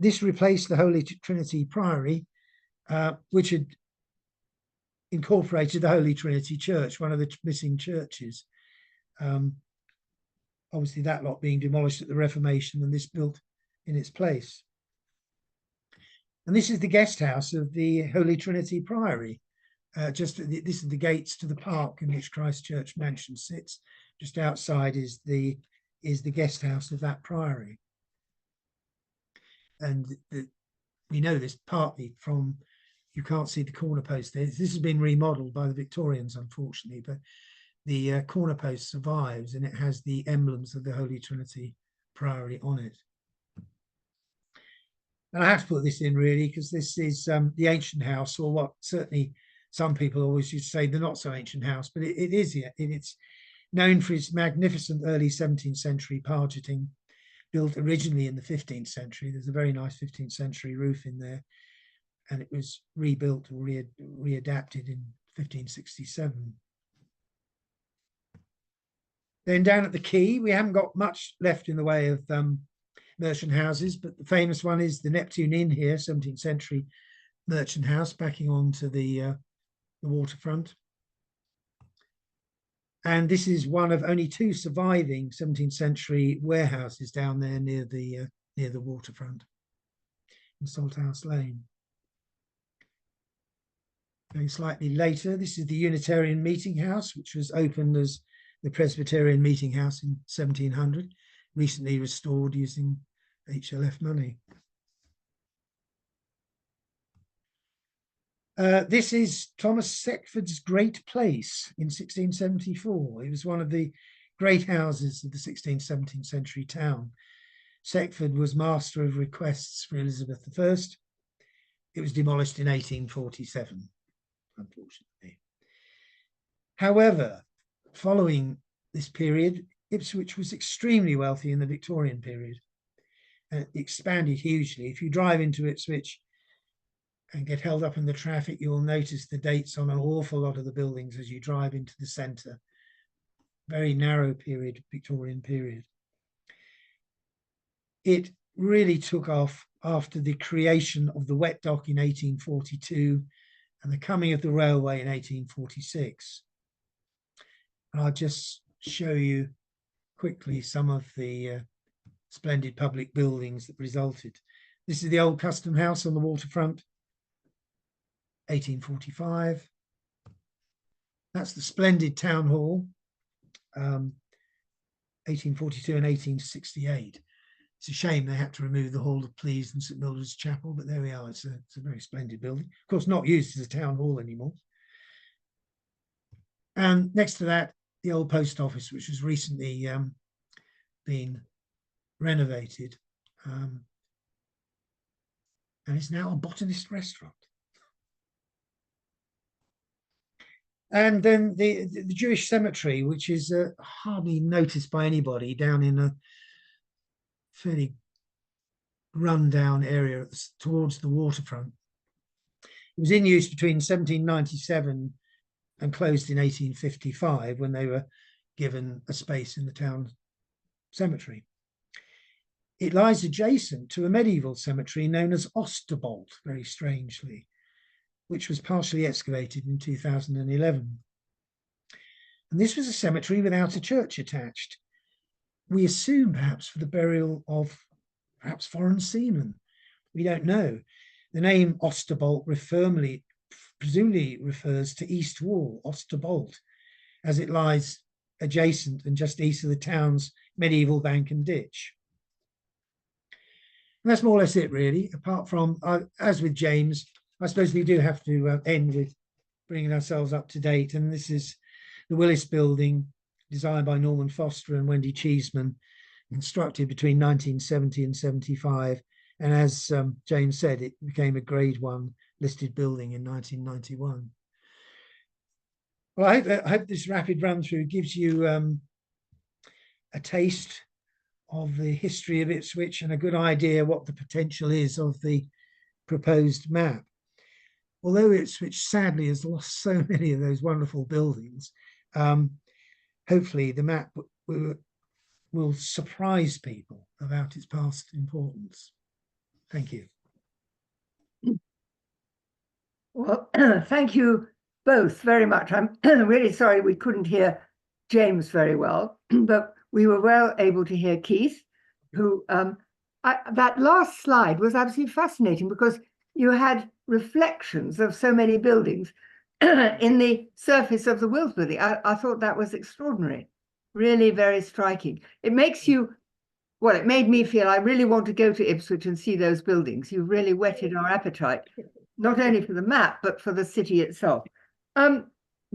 S3: This replaced the Holy Trinity Priory, which had incorporated the Holy Trinity Church, one of the missing churches. Obviously, that lot being demolished at the Reformation, and this built in its place. And this is the guest house of the Holy Trinity Priory. This is the gates to the park in which Christchurch Mansion sits. Just outside is the guest house of that priory. And we know this partly from you can't see the corner post there. This has been remodeled by the Victorians, unfortunately, but the corner post survives, and it has the emblems of the Holy Trinity Priory on it. And I have to put this in really because this is the ancient house, or what certainly some people always used to say the not so ancient house, but it is yet. It's known for its magnificent early 17th century pargeting, built originally in the 15th century. There's a very nice 15th century roof in there, and it was rebuilt or readapted in 1567. Then down at the quay, we haven't got much left in the way of merchant houses, but the famous one is the Neptune Inn here, 17th century merchant house backing onto the waterfront. And this is one of only two surviving 17th century warehouses down there near the waterfront in Salthouse Lane. Going slightly later, this is the Unitarian Meeting House, which was opened as the Presbyterian Meeting House in 1700, recently restored using HLF money. This is Thomas Seckford's Great Place in 1674. It was one of the great houses of the 16th, 17th century town. Seckford was master of requests for Elizabeth I. It was demolished in 1847, unfortunately. However, following this period, Ipswich was extremely wealthy in the Victorian period and expanded hugely. If you drive into Ipswich and get held up in the traffic, you'll notice the dates on an awful lot of the buildings as you drive into the centre. Very narrow period, Victorian period. It really took off after the creation of the wet dock in 1842 and the coming of the railway in 1846. And I'll just show you quickly some of the splendid public buildings that resulted. This is the old Custom House on the waterfront, 1845. That's the splendid Town Hall, 1842 and 1868. It's a shame they had to remove the Hall of Pleas and St Mildred's Chapel, but there we are. It's a very splendid building. Of course, not used as a town hall anymore. And next to that, the old post office, which has recently been renovated, and it's now a botanist restaurant. And then the Jewish cemetery, which is hardly noticed by anybody, down in a fairly run-down area towards the waterfront. It was in use between 1797 and closed in 1855 when they were given a space in the town cemetery. It lies adjacent to a medieval cemetery known as Osterbolt, very strangely, which was partially excavated in 2011. And this was a cemetery without a church attached. We assume perhaps for the burial of perhaps foreign seamen. We don't know. The name Osterbolt presumably refers to East Wall, Osterbolt, as it lies adjacent and just east of the town's medieval bank and ditch. And that's more or less it, really, apart from, as with James, I suppose we do have to end with bringing ourselves up to date. And this is the Willis Building, designed by Norman Foster and Wendy Cheeseman, constructed between 1970 and 75. And as James said, it became a Grade 1 listed building in 1991. Well, I hope this rapid run through gives you a taste of the history of Ipswich and a good idea what the potential is of the proposed map. Although Ipswich sadly has lost so many of those wonderful buildings, hopefully the map will surprise people about its past importance. Thank you.
S1: Well, thank you both very much. I'm really sorry we couldn't hear James very well, but we were well able to hear Keith, who that last slide was absolutely fascinating because you had reflections of so many buildings in the surface of the Wills building. I thought that was extraordinary, really very striking. It makes you, well, it made me feel I really want to go to Ipswich and see those buildings. You've really whetted our appetite. not only for the map, but for the city itself.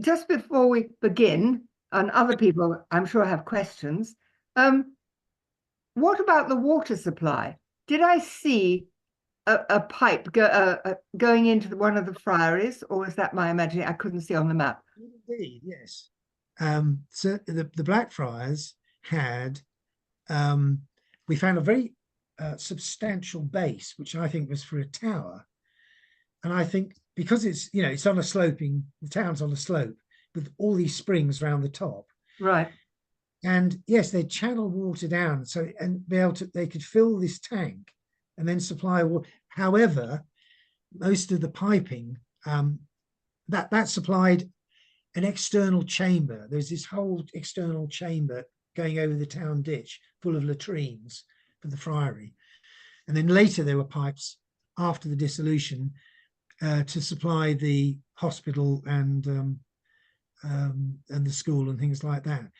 S1: Just before we begin, and other people I'm sure have questions, what about the water supply? Did I see a pipe going into one of the friaries, or is that my imagination? I couldn't see on the map.
S3: Indeed, yes. So the Blackfriars had, we found a very substantial base, which I think was for a tower. And I think because it's, you know, it's on a sloping, the town's on a slope with all these springs around the top.
S1: Right.
S3: And yes, they channel water down, so and be able to, they could fill this tank and then supply water. However, most of the piping that supplied an external chamber. There's this whole external chamber going over the town ditch full of latrines for the friary. And then later there were pipes after the dissolution to supply the hospital and the school and things like that.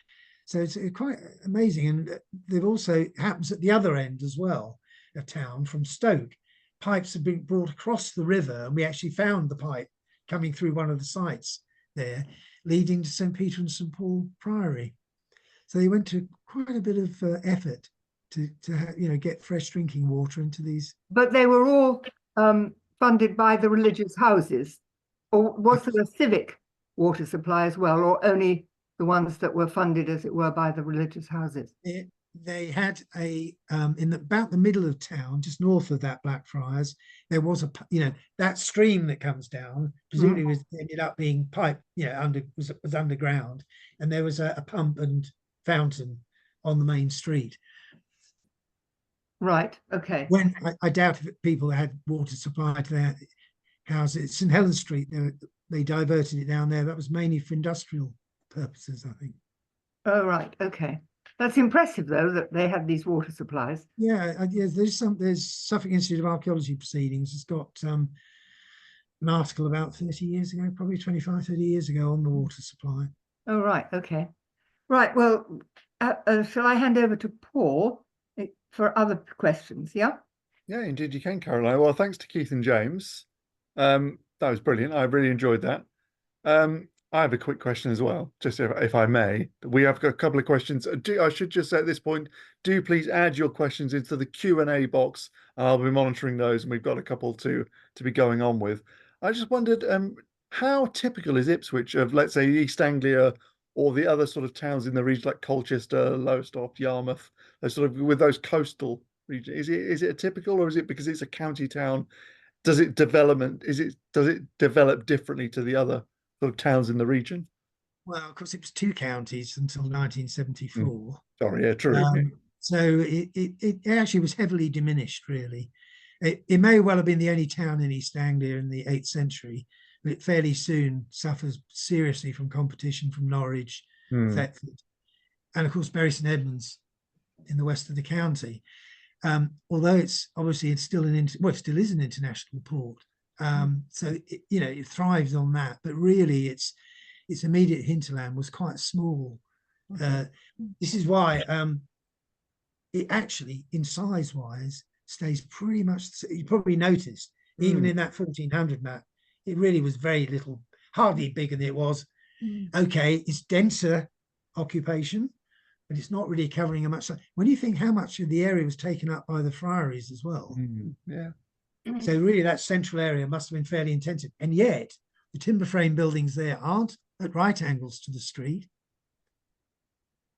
S3: So it's quite amazing. And they've also happens at the other end as well of town from Stoke. Pipes have been brought across the river, and we actually found the pipe coming through one of the sites there, leading to St. Peter and St. Paul Priory. So they went to quite a bit of effort to you know, get fresh drinking water into these.
S1: But they were all funded by the religious houses, or was there a civic water supply as well, or only the ones that were funded, as it were, by the religious houses?
S3: They had a in about the middle of town, just north of that Blackfriars, there was a, you know, that stream that comes down presumably was ended up being piped, you know, was underground, and there was a pump and fountain on the main street.
S1: Right. Okay.
S3: When I doubt if people had water supply to their houses. St. Helens Street, they diverted it down there. That was mainly for industrial purposes, I think.
S1: Oh, right. Okay. That's impressive, though, that they had these water supplies.
S3: Yeah, there's Suffolk Institute of Archaeology proceedings. It's got an article about 30 years ago, probably 25, 30 years ago, on the water supply.
S1: Oh, right. Okay. Right. Well, shall I hand over to Paul for other questions? Yeah.
S4: Yeah, indeed you can, Caroline. Well, thanks to Keith and James. That was brilliant. I really enjoyed that. I have a quick question as well, just if I may. We have got a couple of questions. I should just say at this point, do please add your questions into the Q&A box. I'll be monitoring those, and we've got a couple to be going on with. I just wondered, how typical is Ipswich of, let's say, East Anglia or the other sort of towns in the region like Colchester, Lowestoft, Yarmouth, those sort of with those coastal regions? Is it a typical, or is it because it's a county town? Does it does it develop differently to the other sort of towns in the region?
S3: Well, of course, it was two counties until 1974.
S4: Sorry, yeah, true.
S3: So it actually was heavily diminished, really. It may well have been the only town in East Anglia in the 8th century, but it fairly soon suffers seriously from competition from Norwich, Thetford, and of course Bury St Edmunds in the west of the county. Although it's obviously it still is an international port. So you know, it thrives on that, but really its immediate hinterland was quite small. This is why it actually, in size wise, stays pretty much. You probably noticed even in that 1400 map, it really was very little, hardly bigger than it was. Okay, it's denser occupation, but it's not really covering a much. When you think how much of the area was taken up by the friaries as well.
S4: Yeah.
S3: So really that central area must have been fairly intensive. And yet the timber frame buildings there aren't at right angles to the street.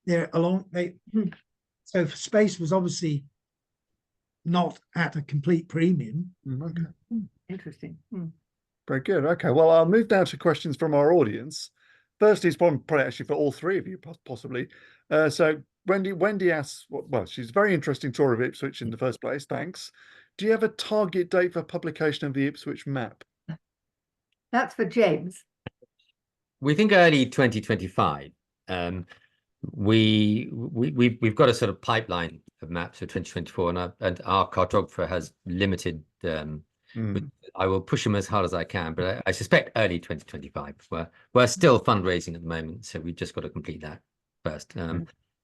S3: They're along, so space was obviously not at a complete premium.
S4: Okay.
S1: Interesting.
S4: Very good. Okay, well, I'll move down to questions from our audience. First is probably actually for all three of you, possibly. So Wendy asks, well, she's a very interesting tour of Ipswich in the first place. Thanks. Do you have a target date for publication of the Ipswich map?
S1: That's for James.
S2: We think early 2025. We've got a sort of pipeline of maps for 2024, and our cartographer has limited. I will push him as hard as I can, but I suspect early 2025. We're still fundraising at the moment, so we've just got to complete that first.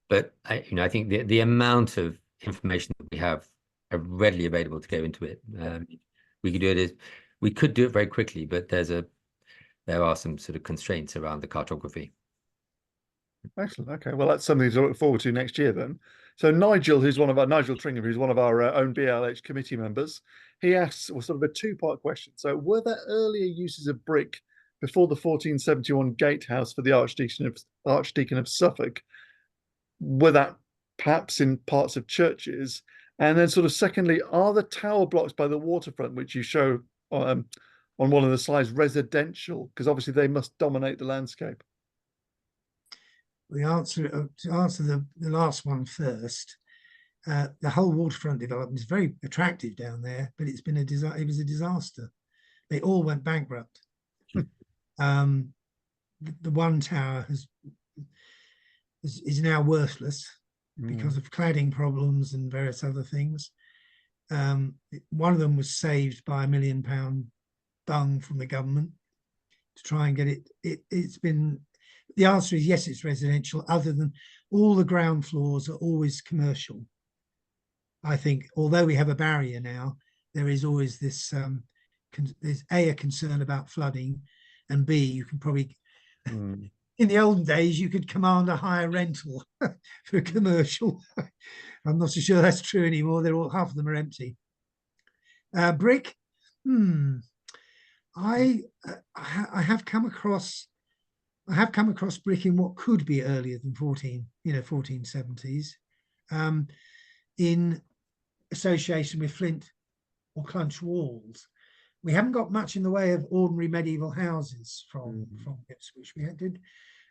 S2: But I think the amount of information that we have readily available to go into it, we could do it as we could do it very quickly, but there are some sort of constraints around the cartography.
S4: Excellent. Okay, well, that's something to look forward to next year then. So Nigel, Nigel Tringham, who's one of our own BLH committee members, he asks, well, sort of a two-part question. So, were there earlier uses of brick before the 1471 gatehouse for the Archdeacon of Suffolk? Were that perhaps in parts of churches? And then, sort of, secondly, are the tower blocks by the waterfront, which you show on one of the slides, residential? Because obviously they must dominate the landscape.
S3: To answer the last one first, the whole waterfront development is very attractive down there, but it was a disaster. They all went bankrupt. The one tower is now worthless because of cladding problems and various other things. One of them was saved by £1 million bung from the government to try and get it. It's been. The answer is yes, it's residential, other than all the ground floors are always commercial. I think, although we have a barrier now, there is always this, there's a concern about flooding, and B, you can probably, in the olden days, you could command a higher rental for commercial. I'm not so sure that's true anymore. Half of them are empty. Brick, I have come across brick in what could be earlier than 1470s, in association with flint or clunch walls. We haven't got much in the way of ordinary medieval houses from Ipswich. We did,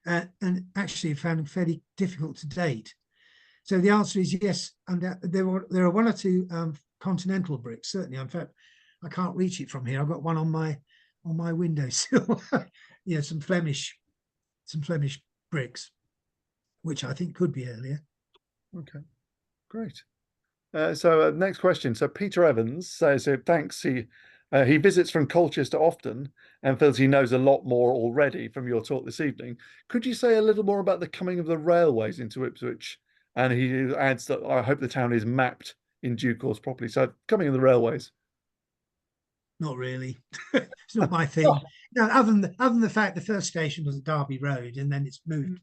S3: and actually found them fairly difficult to date. So the answer is yes. And there are one or two continental bricks, certainly. In fact, I can't reach it from here. I've got one on my windowsill. Some Flemish bricks, which I think could be earlier.
S4: Okay, great. So next question. So Peter Evans says, thanks. He visits from Colchester often and feels he knows a lot more already from your talk this evening. Could you say a little more about the coming of the railways into Ipswich? And he adds that I hope the town is mapped in due course properly. So coming of the railways.
S3: Not really. It's not my thing. No, other than the fact the first station was at Derby Road, and then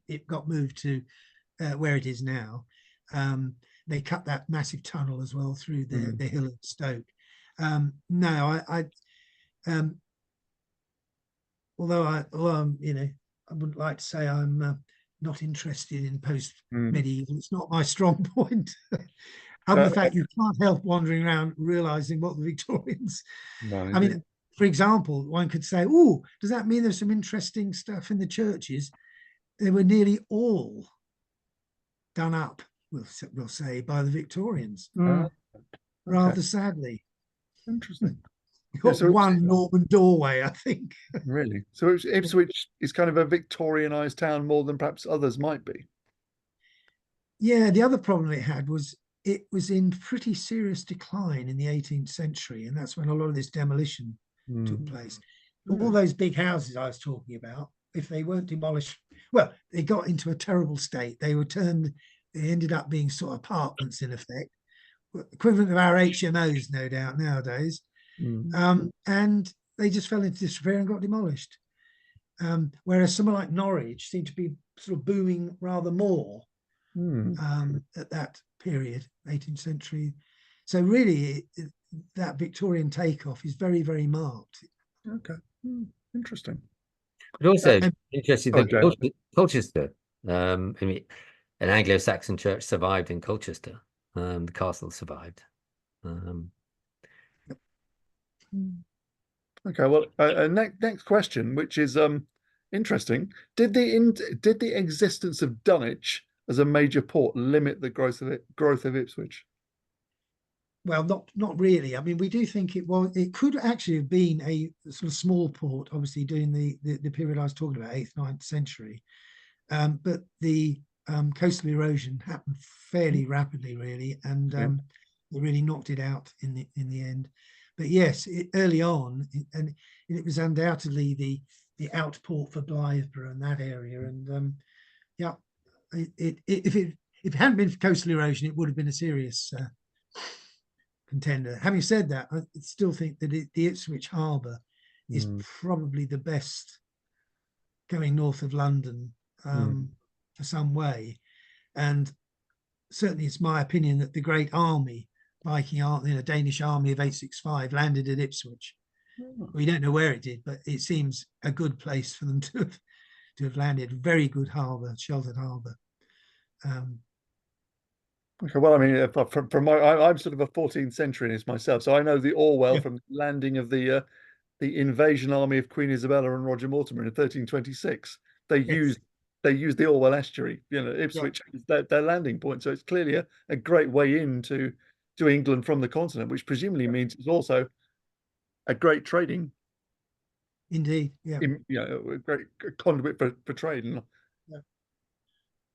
S3: it got moved to where it is now. They cut that massive tunnel as well through the hill of Stoke. No, although I wouldn't like to say I'm not interested in post-medieval. It's not my strong point. Other than the fact you can't help wandering around realizing what the Victorians.
S4: No,
S3: I mean, for example, one could say, "Oh, does that mean there's some interesting stuff in the churches?" They were nearly all done up, we'll say, by the Victorians. Rather sadly.
S4: Interesting.
S3: You've got one Norman doorway, I think.
S4: Really? So Ipswich is kind of a Victorianized town more than perhaps others might be.
S3: Yeah, the other problem it had was it was in pretty serious decline in the 18th century, and that's when a lot of this demolition took place. All those big houses I was talking about, if they weren't demolished, well, they got into a terrible state. They ended up being sort of apartments in effect, equivalent of our HMOs, no doubt, nowadays. And they just fell into disrepair and got demolished. Whereas somewhere like Norwich seemed to be sort of booming rather more at that period, 18th century. So really, that Victorian takeoff is very, very marked.
S4: Okay, interesting.
S2: But also interesting that Colchester, I mean, an Anglo-Saxon church survived in Colchester. The castle survived.
S4: Okay, well, next question, which is interesting. Did the existence of Dunwich as a major port limit the growth of Ipswich?
S3: Well, not really. I mean, we do think it could actually have been a sort of small port, obviously during the period I was talking about, 8th, 9th century. But the coastal erosion happened fairly rapidly, really, and it really knocked it out in the end. But yes, early on, and it was undoubtedly the outport for Blythburgh and that area. And if it hadn't been for coastal erosion, it would have been a serious contender. Having said that, I still think that the Ipswich Harbour is probably the best going north of London for some way. And certainly it's my opinion that the great army, Viking army, Danish army of 865 landed at Ipswich. We don't know where it did, but it seems a good place for them to have landed. Very good harbour, sheltered harbour.
S4: Okay, well, I mean, from my, I'm sort of a 14th centuryist myself, so I know the Orwell from the landing of the invasion army of Queen Isabella and Roger Mortimer in 1326. They used the Orwell estuary. Ipswich is their landing point, so it's clearly a great way into England from the continent, which presumably means it's also a great trading.
S3: Indeed,
S4: a great conduit for trade.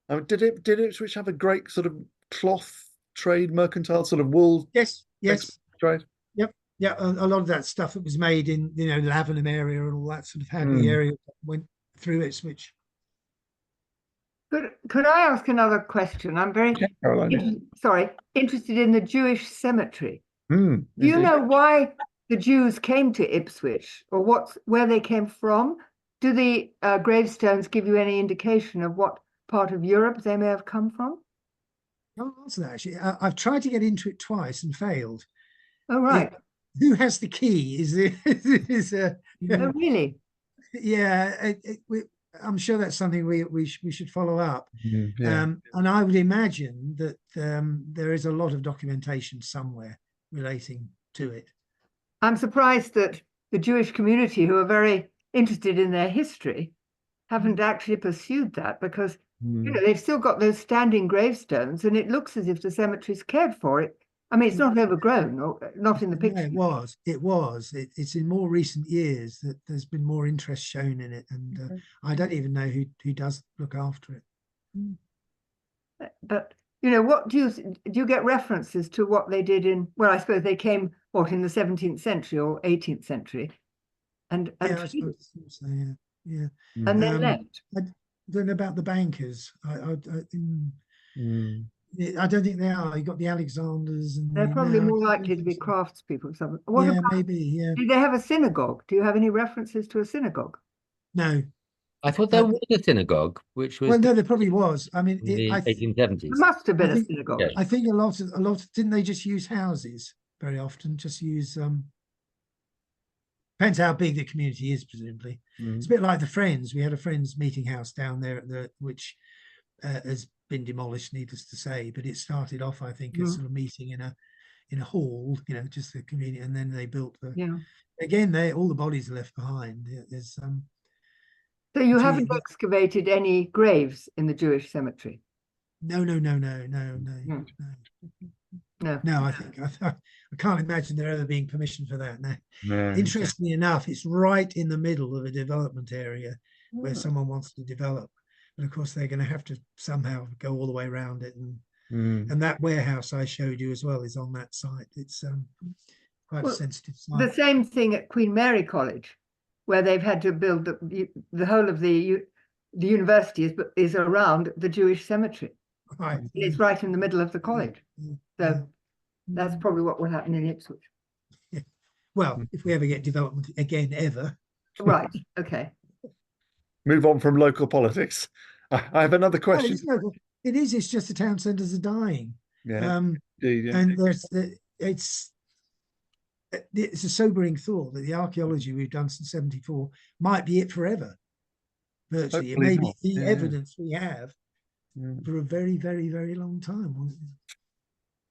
S4: And did Ipswich have a great sort of cloth trade, mercantile sort of wool?
S3: Yes.
S4: Trade.
S3: Yeah, a lot of that stuff that was made in the Lavenham area and all that sort of Hackney area went through Ipswich.
S1: Could I ask another question? I'm very interested in the Jewish cemetery. Do you know why the Jews came to Ipswich, or where they came from? Do the gravestones give you any indication of what part of Europe they may have come from?
S3: I'll answer that, actually. I've tried to get into it twice and failed.
S1: Oh, right.
S3: Who has the key?
S1: Oh, really?
S3: Yeah, I'm sure that's something we should follow up.
S4: Yeah.
S3: And I would imagine that there is a lot of documentation somewhere relating to it.
S1: I'm surprised that the Jewish community, who are very interested in their history, haven't actually pursued that, because they've still got those standing gravestones, and it looks as if the cemetery's cared for it. I mean, it's not overgrown, or not in the picture.
S3: No, it was. It's in more recent years that there's been more interest shown in it, and I don't even know who does look after it.
S1: But what do you get references to what they did in? Well, I suppose they came in the 17th century or 18th century, and
S3: I suppose so, yeah.
S1: And then left.
S3: I don't know about the bankers. I don't think they are. You got the Alexanders, and
S1: they're probably more likely to be craftspeople or something.
S3: Maybe. Yeah.
S1: Did they have a synagogue? Do you have any references to a synagogue?
S3: No.
S2: I thought there was a synagogue, which was
S3: no, there probably was. I mean,
S2: in the 1870s.
S1: There must have been a synagogue.
S2: Yes.
S3: I think a lot didn't they just use houses very often? Just use depends how big the community is, presumably. It's a bit like the Friends. We had a Friends meeting house down there which has been demolished, needless to say, but it started off, I think, as sort of meeting in a hall, just the community, and then they built again, all the bodies are left behind. There's
S1: So you haven't excavated any graves in the Jewish cemetery?
S3: No. I can't imagine there ever being permission for that. No. Interestingly enough, it's right in the middle of a development area where someone wants to develop, but of course they're going to have to somehow go all the way around it, and that warehouse I showed you as well is on that site. It's quite a sensitive site.
S1: The same thing at Queen Mary College, where they've had to build the whole of the university is around the Jewish cemetery.
S3: Right.
S1: It's right in the middle of the college. So that's probably what will happen in Ipswich.
S3: Yeah. Well, if we ever get development again, ever.
S1: Right. Okay.
S4: Move on from local politics. I have another question.
S3: It is. It's just the town centres are dying.
S4: Yeah. Indeed, yeah.
S3: And it's a sobering thought that the archaeology we've done since '74 might be it forever. Virtually, it may be the evidence we have for a very, very, very long time.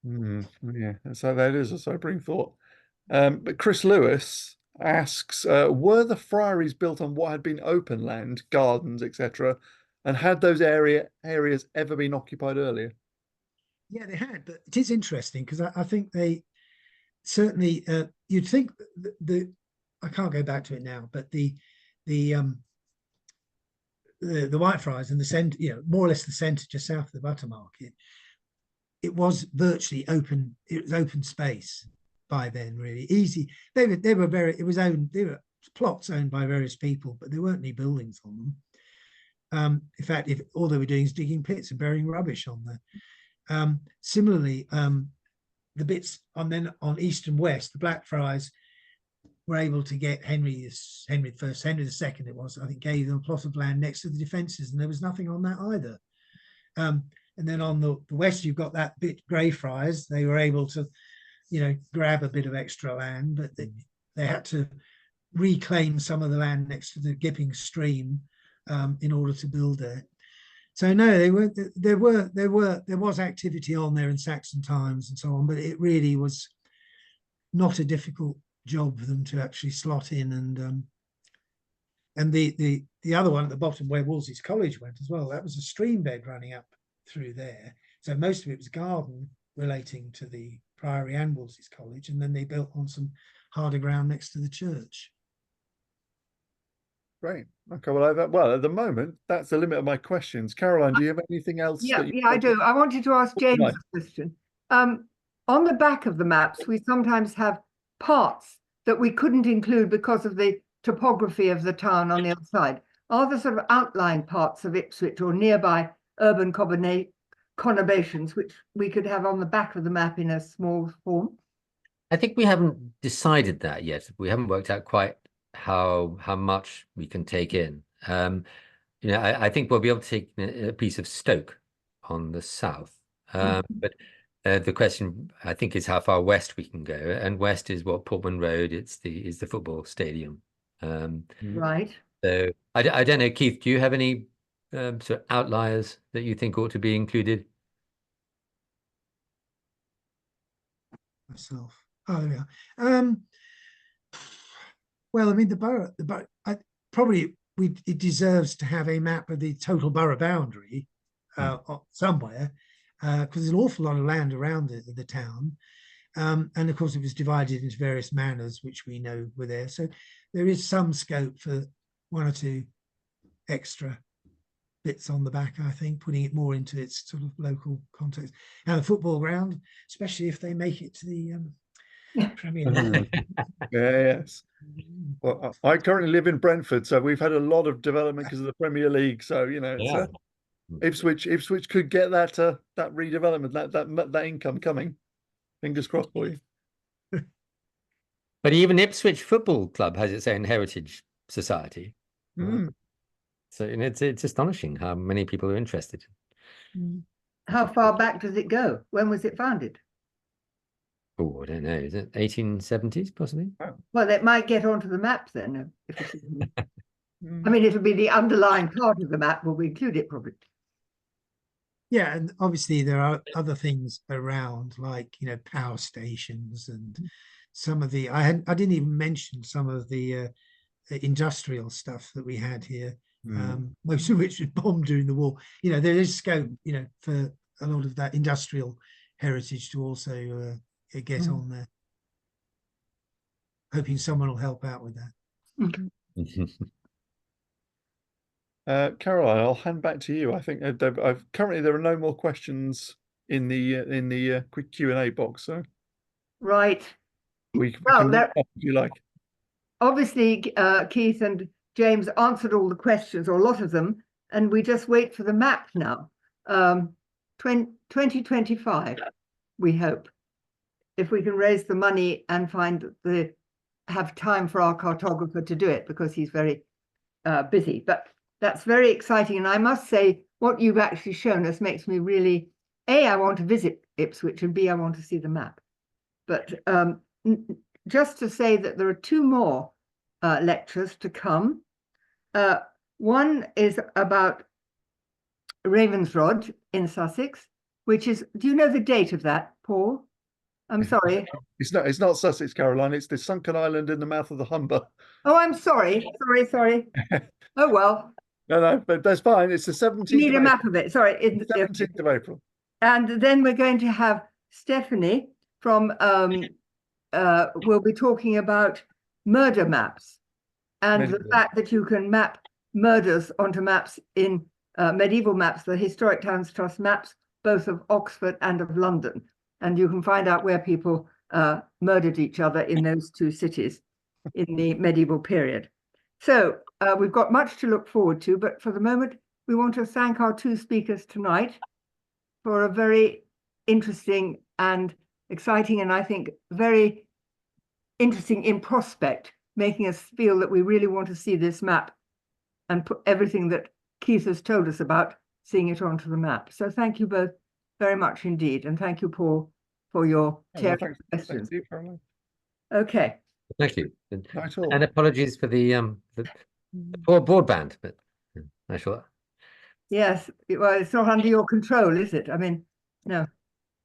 S4: Yeah, so that is a sobering thought. But Chris Lewis asks, were the friaries built on what had been open land, gardens, etc., and had those areas ever been occupied earlier?
S3: Yeah, they had, but it is interesting because I think they certainly you'd think I can't go back to it now, but the Whitefriars in the centre, more or less the centre just south of the Buttermarket, it was virtually open. It was open space by then, really easy. They were very. It was owned. They were plots owned by various people, but there weren't any buildings on them. In fact, if all they were doing is digging pits and burying rubbish on there. Similarly, the bits then on east and west, the Blackfriars were able to get Henry I, Henry II, it was, I think, gave them a plot of land next to the defences, and there was nothing on that either. And then on the west, you've got that bit Greyfriars. They were able to, grab a bit of extra land, but they had to reclaim some of the land next to the Gipping stream in order to build there. So no, there was activity on there in Saxon times and so on, but it really was not a difficult job for them to actually slot in. And the other one at the bottom where Wolsey's College went as well, that was a stream bed running up through there. So most of it was garden relating to the Priory and Wolsey's College, and then they built on some harder ground next to the church.
S4: Great. Okay, well, at the moment, that's the limit of my questions. Caroline, do you have anything else?
S1: Yeah, I do. I wanted to ask James
S4: Right.
S1: a question. On the back of the maps, we sometimes have parts that we couldn't include because of the topography of the town on the other side. Are there sort of outline parts of Ipswich or nearby urban conurbations which we could have on the back of the map in a small form?
S2: I think we haven't decided that yet. We haven't worked out quite how much we can take in. I think we'll be able to take a piece of Stoke on the south. But the question, I think, is how far west we can go. And west is what, Portman Road, is the football stadium.
S1: Right.
S2: So I don't know, Keith, do you have any sort of outliers that you think ought to be included?
S3: Myself. Oh, there we are. Well, I mean, the borough, it deserves to have a map of the total borough boundary somewhere, because there's an awful lot of land around the town. And of course, it was divided into various manors, which we know were there. So there is some scope for one or two extra bits on the back, I think, putting it more into its sort of local context. And the football ground, especially if they make it to the Premier League.
S4: Yes. Well, I currently live in Brentford, so we've had a lot of development because of the Premier League. So it's, Ipswich could get that redevelopment, that income coming. Fingers crossed for you.
S2: But even Ipswich Football Club has its own heritage society. So it's astonishing how many people are interested.
S1: How far back does it go? When was it founded?
S2: Oh, I don't know. Is it 1870s, possibly?
S1: Well, it might get onto the map then. I mean, it'll be the underlying part of the map. Will we include it probably?
S3: Yeah, and obviously there are other things around, like power stations and some of the. I didn't even mention some of the industrial stuff that we had here. Most of which was bombed during the war. There is scope, for a lot of that industrial heritage to also get on there. Hoping someone will help out with that.
S4: Caroline, I'll hand back to you. I think currently there are no more questions in the quick Q&A box. So
S1: right.
S4: We can if you like.
S1: Obviously, Keith and James answered all the questions, or a lot of them, and we just wait for the map now. 2025, we hope, if we can raise the money and have time for our cartographer to do it, because he's very busy. But that's very exciting, and I must say, what you've actually shown us makes me really, A, I want to visit Ipswich, and B, I want to see the map. But just to say that there are two more lectures to come. One is about Ravensrod in Sussex, which is, do you know the date of that, Paul? I'm sorry.
S4: It's not Sussex, Caroline. It's the sunken island in the mouth of the Humber.
S1: Oh, I'm sorry. Sorry. Oh, well.
S4: No, but that's fine. It's the 17th.
S1: You need a map of it. Sorry.
S4: 17th of April.
S1: And then we're going to have Stephanie from, we'll be talking about murder maps and the fact that you can map murders onto maps in medieval maps, the Historic Towns Trust maps, both of Oxford and of London. And you can find out where people murdered each other in those two cities in the medieval period. So we've got much to look forward to, but for the moment, we want to thank our two speakers tonight for a very interesting and exciting and I think very interesting in prospect, making us feel that we really want to see this map and put everything that Keith has told us about, seeing it onto the map. So thank you both very much indeed. And thank you, Paul, for your
S4: Well,
S1: questions.
S4: thank you, Caroline.
S1: Okay.
S2: Thank you.
S4: Not at all.
S2: And apologies for the poor broadband, but I shall.
S1: Yes. Well, it's not under your control, is it? I mean, no.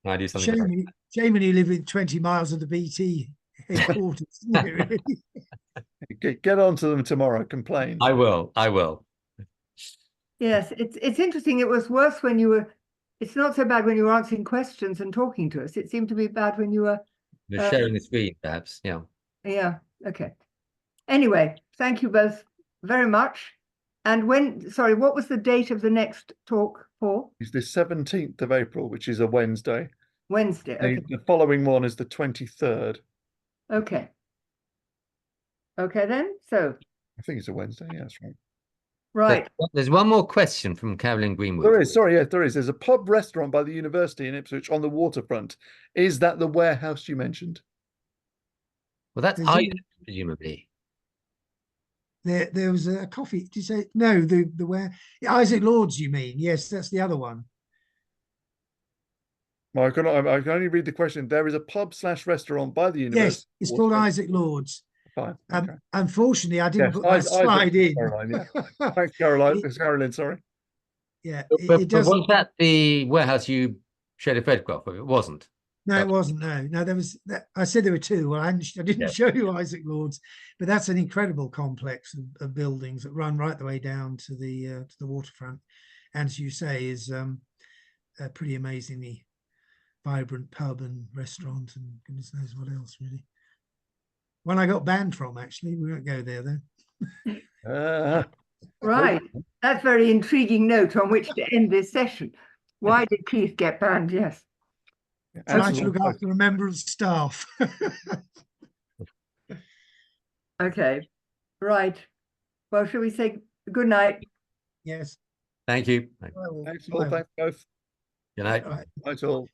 S2: I do something. about it.
S3: Shame when you live in 20 miles of the BT headquarters. Isn't it, really?
S4: Get on to them tomorrow. Complain.
S2: I will. I will.
S1: Yes, it's interesting. It was worse when you were. It's not so bad when you were answering questions and talking to us. It seemed to be bad when you were.
S2: Just sharing the screen, perhaps. Yeah.
S1: Yeah. Okay. Anyway, thank you both very much. And sorry, what was the date of the next talk, Paul?
S4: It's the 17th of April, which is a Wednesday.
S1: Wednesday. Okay.
S4: The following one is the 23rd.
S1: Okay. Okay then. So.
S4: I think it's a Wednesday. Yeah, that's right.
S1: Right.
S2: There's one more question from Carolyn Greenwood.
S4: There is. Sorry, yeah, there is. There's a pub restaurant by the university in Ipswich on the waterfront. Is that the warehouse you mentioned?
S2: Well, that's Isaac, presumably.
S3: There was a coffee. Did you say no? The where Isaac Lord's, you mean? Yes, that's the other one.
S4: Well, I can only read the question. There is a pub / restaurant by the university.
S3: Yes, it's called Isaac Lord's.
S4: Fine. Okay.
S3: Unfortunately, I didn't
S4: Yes,
S3: put that slide in.
S4: Caroline, yeah. Thanks, Caroline. Caroline, sorry.
S3: Yeah,
S2: But
S3: it doesn't.
S2: was that the warehouse you showed a photograph of? It wasn't.
S3: No, it wasn't. No, there was. I said there were two. Well, I didn't show you Isaac Lord's, but that's an incredible complex of buildings that run right the way down to the waterfront, and as you say, is a pretty amazingly vibrant pub and restaurant, and goodness knows what else really. One I got banned from, actually. We won't go there though.
S1: Right. That's a very intriguing note on which to end this session. Why did Keith get banned? Yes.
S3: Trying to look after a member of staff.
S1: Okay. Right. Well, shall we say good night?
S3: Yes.
S2: Thank you.
S4: Thanks all. Thanks both.
S2: Good night.
S3: Right.
S4: Night all.